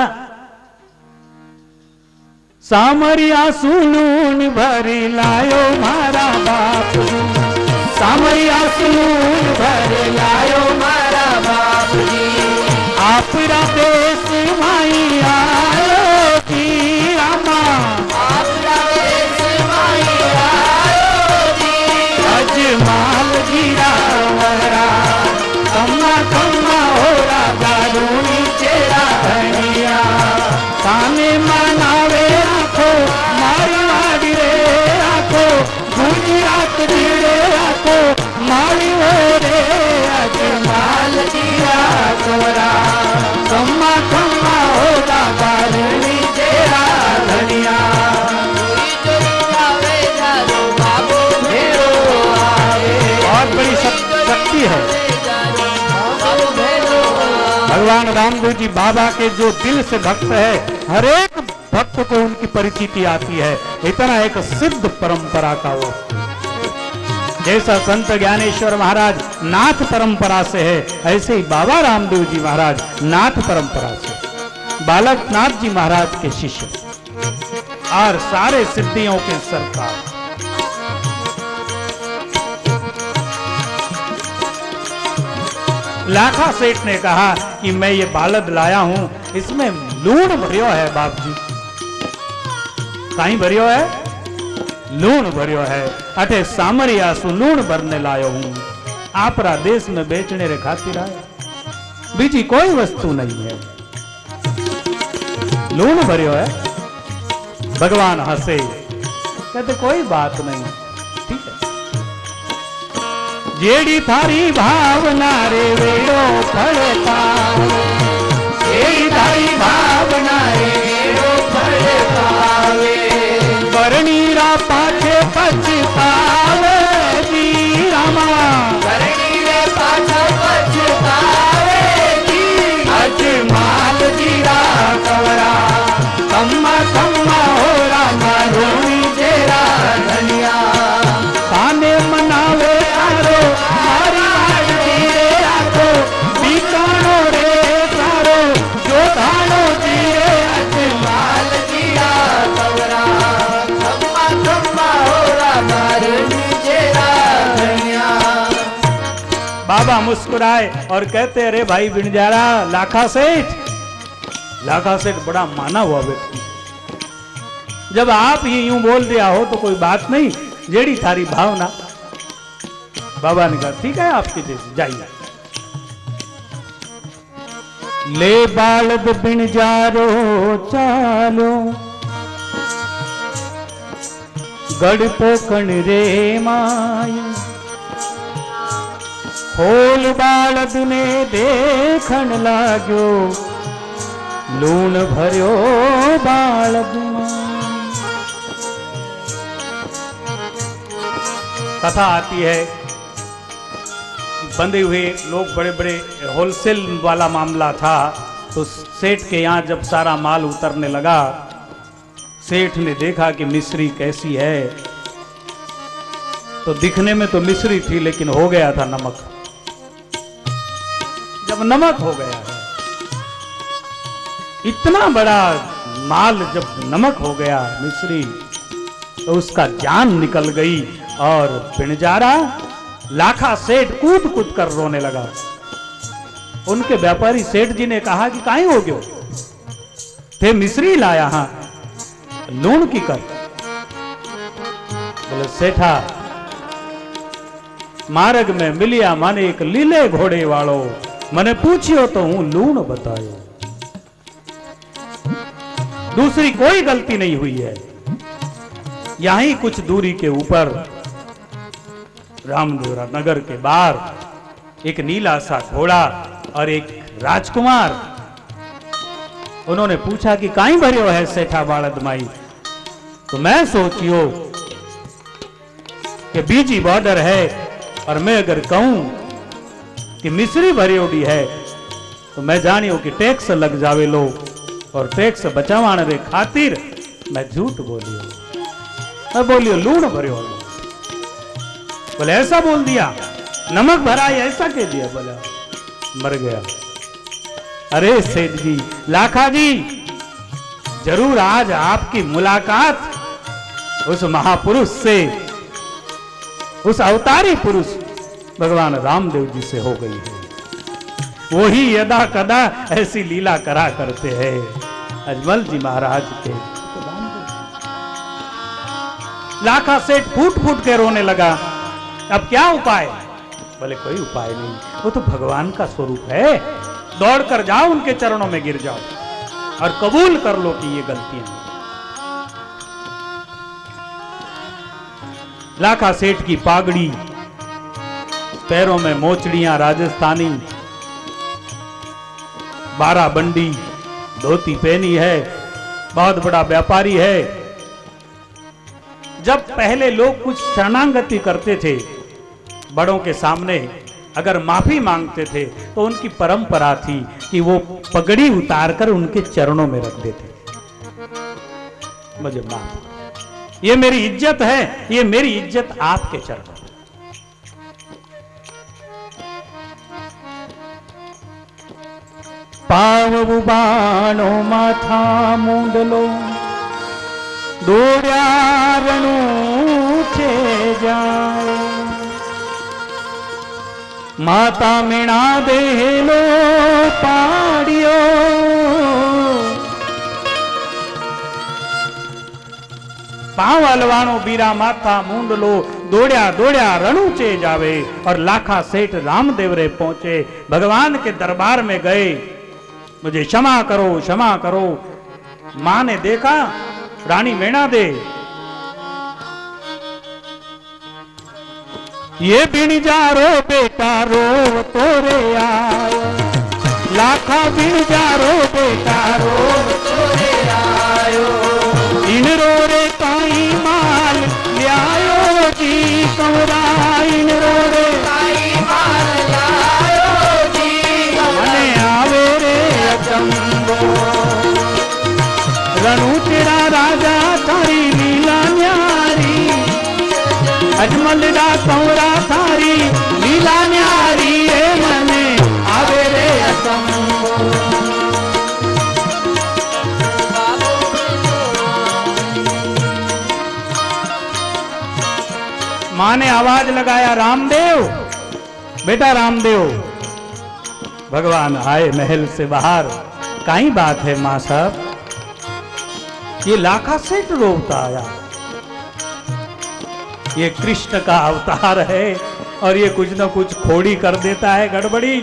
Speaker 1: सामरिया सुनून भरी लायो मारा बाप, सामरिया सुनून भरी लायो मारा बाप जी, आपरा देश माई आयो जी रामा, आपरा देश माई आयो जी, अजमाल गिरा वरा कम्मा कम्मा होरा गारूनी चेरा धनिया, ताने मनावे आखो मारी मारी रे आखो, गुजरात रे आखो मारी रे, अजमाल गिरा वरा कम्मा कम्मा होरा गारूनी चेरा धनिया, बहुत बड़ी शक्ति है। भगवान रामदेव जी बाबा के जो दिल से भक्त है, हर एक भक्त को उनकी परिचिति आती है। इतना एक सिद्ध परंपरा का वो, जैसा संत ज्ञानेश्वर महाराज नाथ परंपरा से है, ऐसे ही बाबा रामदेव जी महाराज नाथ परंपरा से, बालक नाथ जी महाराज के शिष्य और सारे सिद्धियों के सरकार। लाखा सेठ ने कहा कि मैं ये बालद लाया हूं, इसमें लूण भरियो है बाप जी। कहीं भरियो है? लूण भरियो है। अठे सामरिया सु लूण भरने लायो हूं, आपरा देश में बेचने रे खातिर आया, बीजी कोई वस्तु नहीं है। लूण भरियो है। भगवान हंसे, कहते कोई बात नहीं, ठीक है। जेड़ी थारी भावना रे वेड़ो फड़ता, जेड़ी थारी भावना रे वेड़ो फड़ता, बरनीरा पाछे पछतावे जी रामा, बरनीरे पाछे पछतावे जी, अजमाल जीरा कवरा कम्मा कम्मा होरा मारोनी जेरा धनिया, ताने मनावे आरो मारी मारी रे आको, बीकानो रे सारो जो धानो जीरे, अजमाल जीरा कवरा कम्मा कम्मा होरा मारोनी जेरा धनिया। बाबा मुस्कुराए और कहते, अरे भाई बिनजारा लाखा सेठ, लाखा सेठ बड़ा माना हुआ व्यक्ति, जब आप ये यूं बोल दिया हो तो कोई बात नहीं, जेड़ी थारी भावना। बाबा ने कहा ठीक है, आपकी जैसी, जाइए। ले बालद बिनजारो चालो, गढ़ पोकण रे माई, खोल बालद ने देखण लाग्यो, लूण भरियो बालद में। कथा आती है, बंधे हुए लोग, बड़े बड़े होलसेल वाला मामला था, तो सेठ के यहाँ जब सारा माल उतरने लगा, सेठ ने देखा कि मिस्री कैसी है, तो दिखने में तो मिस्री थी लेकिन हो गया था नमक। जब नमक हो गया है, इतना बड़ा माल जब नमक हो गया मिस्री, तो उसका जान निकल गई और बिनजारा लाखा सेठ कूद कूद कर रोने लगा। उनके व्यापारी सेठ जी ने कहा कि काहे हो गयो? थे मिस्री लाया, हाँ लूण की कर। बोले सेठा, मार्ग में मिलिया माने एक लीले घोड़े वालों, मने पूछियो तो हूं लूण बतायो। दूसरी कोई गलती नहीं हुई है। यहीं कुछ दूरी के ऊपर रामदेवरा नगर के बाहर एक नीला सा घोड़ा और एक राजकुमार, उन्होंने पूछा कि काई भरियो है सेठा बालद माई। तो मैं सोचियो कि बीजी बॉर्डर है और मैं अगर कहूं कि मिस्री भरियोडी है तो मैं जानियो कि टैक्स लग जावे लो, और टैक्स बचावाने रे खातिर मैं झूठ बोलियो। मैं बोलियो लूण भरियो। बोले ऐसा बोल दिया, नमक भरा है ऐसा कह दिया। बोला मर गया। अरे सेठ जी, लाखा जी, जरूर आज आपकी मुलाकात उस महापुरुष से, उस अवतारी पुरुष भगवान रामदेव जी से हो गई है। वो ही यदा कदा ऐसी लीला करा करते हैं अजमल जी महाराज के। लाखा सेठ फूट फूट के रोने लगा। अब क्या उपाय? बोले कोई उपाय नहीं, वो तो भगवान का स्वरूप है। दौड़कर जाओ, उनके चरणों में गिर जाओ और कबूल कर लो कि ये गलतियां। लाखा सेठ की पागड़ी, पैरों में मोचड़ियां राजस्थानी, 12 बंडी धोती पहनी है, बहुत बड़ा व्यापारी है। जब पहले लोग कुछ शरणागति करते थे, बड़ों के सामने अगर माफी मांगते थे तो उनकी परंपरा थी कि वो पगड़ी उतारकर उनके चरणों में रख देते थे। मुझे माफ, ये मेरी इज्जत है, ये मेरी इज्जत आपके चरणों में। पाव बाणो माथा मुंडलो દોડ્યા રણું છે જાય માતા મીણા દેલો પાડ્યો पांव हलवानो बीरा माथा मुंडलो दौड़या दौड़या रणूचे जावे। और लाखा सेठ रामदेव रे पहुंचे, भगवान के दरबार में गए। मुझे क्षमा करो, क्षमा करो। मां ने देखा रानी मेणा दे, ये बिणजारो बेटा रो तोरे आयो, लाखा बिणजारो बेटा रो तोरे आयो, इन रो रे काई माल ल्यायो जी कंवरा, इन रो रे काई माल ल्यायो जी मने आवे रे अचंबो, रणुचेरा राजा थारी लीला न्यारी, अजमल रा कंवरा थारी लीला न्यारी, ए मने आवे रे अचंबो। मां ने आवाज लगाया, रामदेव बेटा रामदेव। भगवान आए महल से बाहर। काई बात है मां साहब? ये लाखा सेठ रोता आया, ये कृष्ण का अवतार है और ये कुछ न कुछ खोड़ी कर देता है, गड़बड़ी।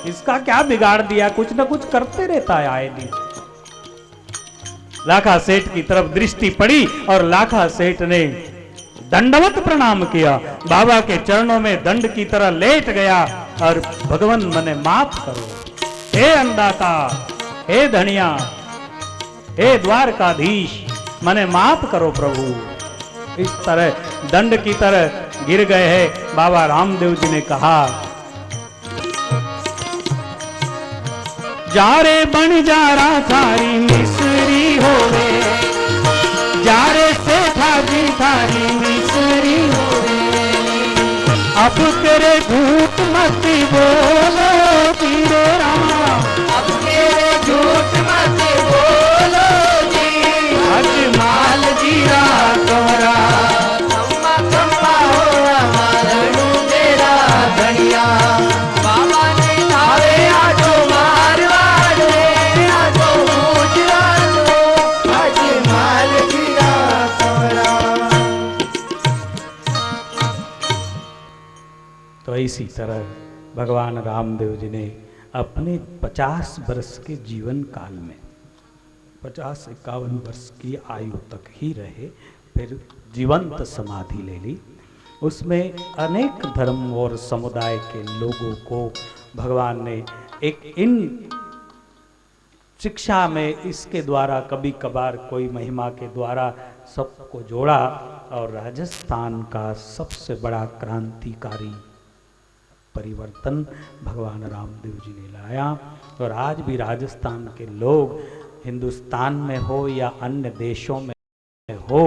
Speaker 1: इसका क्या बिगाड़ दिया? कुछ न कुछ करते रहता है आए दिन। लाखा सेठ की तरफ दृष्टि पड़ी और लाखा सेठ ने दंडवत प्रणाम किया, बाबा के चरणों में दंड की तरह लेट गया और भगवान मने माफ करो, हे अन्नदाता, हे धनिया, हे द्वारकाधीश, मने माफ करो प्रभु। इस तरह दंड की तरह गिर गए हैं। बाबा रामदेव जी ने कहा, जारे बन जारा थारी मिसरी होवे, जारे सेठा जी थारी मिसरी होवे, अब तेरे झूठ मत बोलो तेरे राम, अब तेरे झूठ मत बोलो जी, अजमाल जीरा कंवरा खम्मा खम्मा हो हमारा तेरा धनिया, बाबा ने धावे आजो मारवाड़ रे, आजो गुजरात हो, अजमाल जीरा कंवरा। तो इसी तरह भगवान रामदेव जी ने अपने 50 वर्ष के जीवन काल में 50-51 वर्ष की आयु तक ही रहे, फिर जीवंत समाधि ले ली। उसमें अनेक धर्म और समुदाय के लोगों को भगवान ने एक इन शिक्षा में इसके द्वारा कभी कभार कोई महिमा के द्वारा सबको जोड़ा और राजस्थान का सबसे बड़ा क्रांतिकारी परिवर्तन भगवान रामदेव जी ने लाया। और आज भी राजस्थान के लोग हिंदुस्तान में हो या अन्य देशों में हो,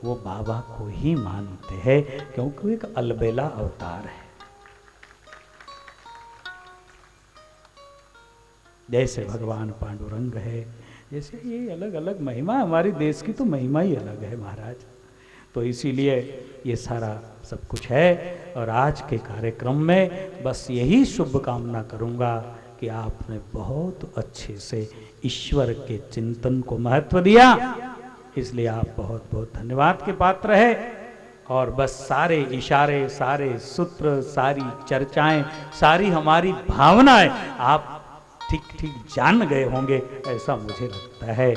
Speaker 1: वो बाबा को ही मानते हैं, क्योंकि वो एक अलबेला अवतार है। जैसे भगवान पांडुरंग है, जैसे ये अलग अलग महिमा, हमारी देश की तो महिमा ही अलग है महाराज। तो इसीलिए ये सारा सब कुछ है। और आज के कार्यक्रम में बस यही शुभकामना करूंगा कि आपने बहुत अच्छे से ईश्वर के चिंतन को महत्व दिया, इसलिए आप बहुत बहुत धन्यवाद के पात्र है। और बस सारे इशारे, सारे सूत्र, सारी चर्चाएं, सारी हमारी भावनाएं आप ठीक ठीक जान गए होंगे, ऐसा मुझे लगता है।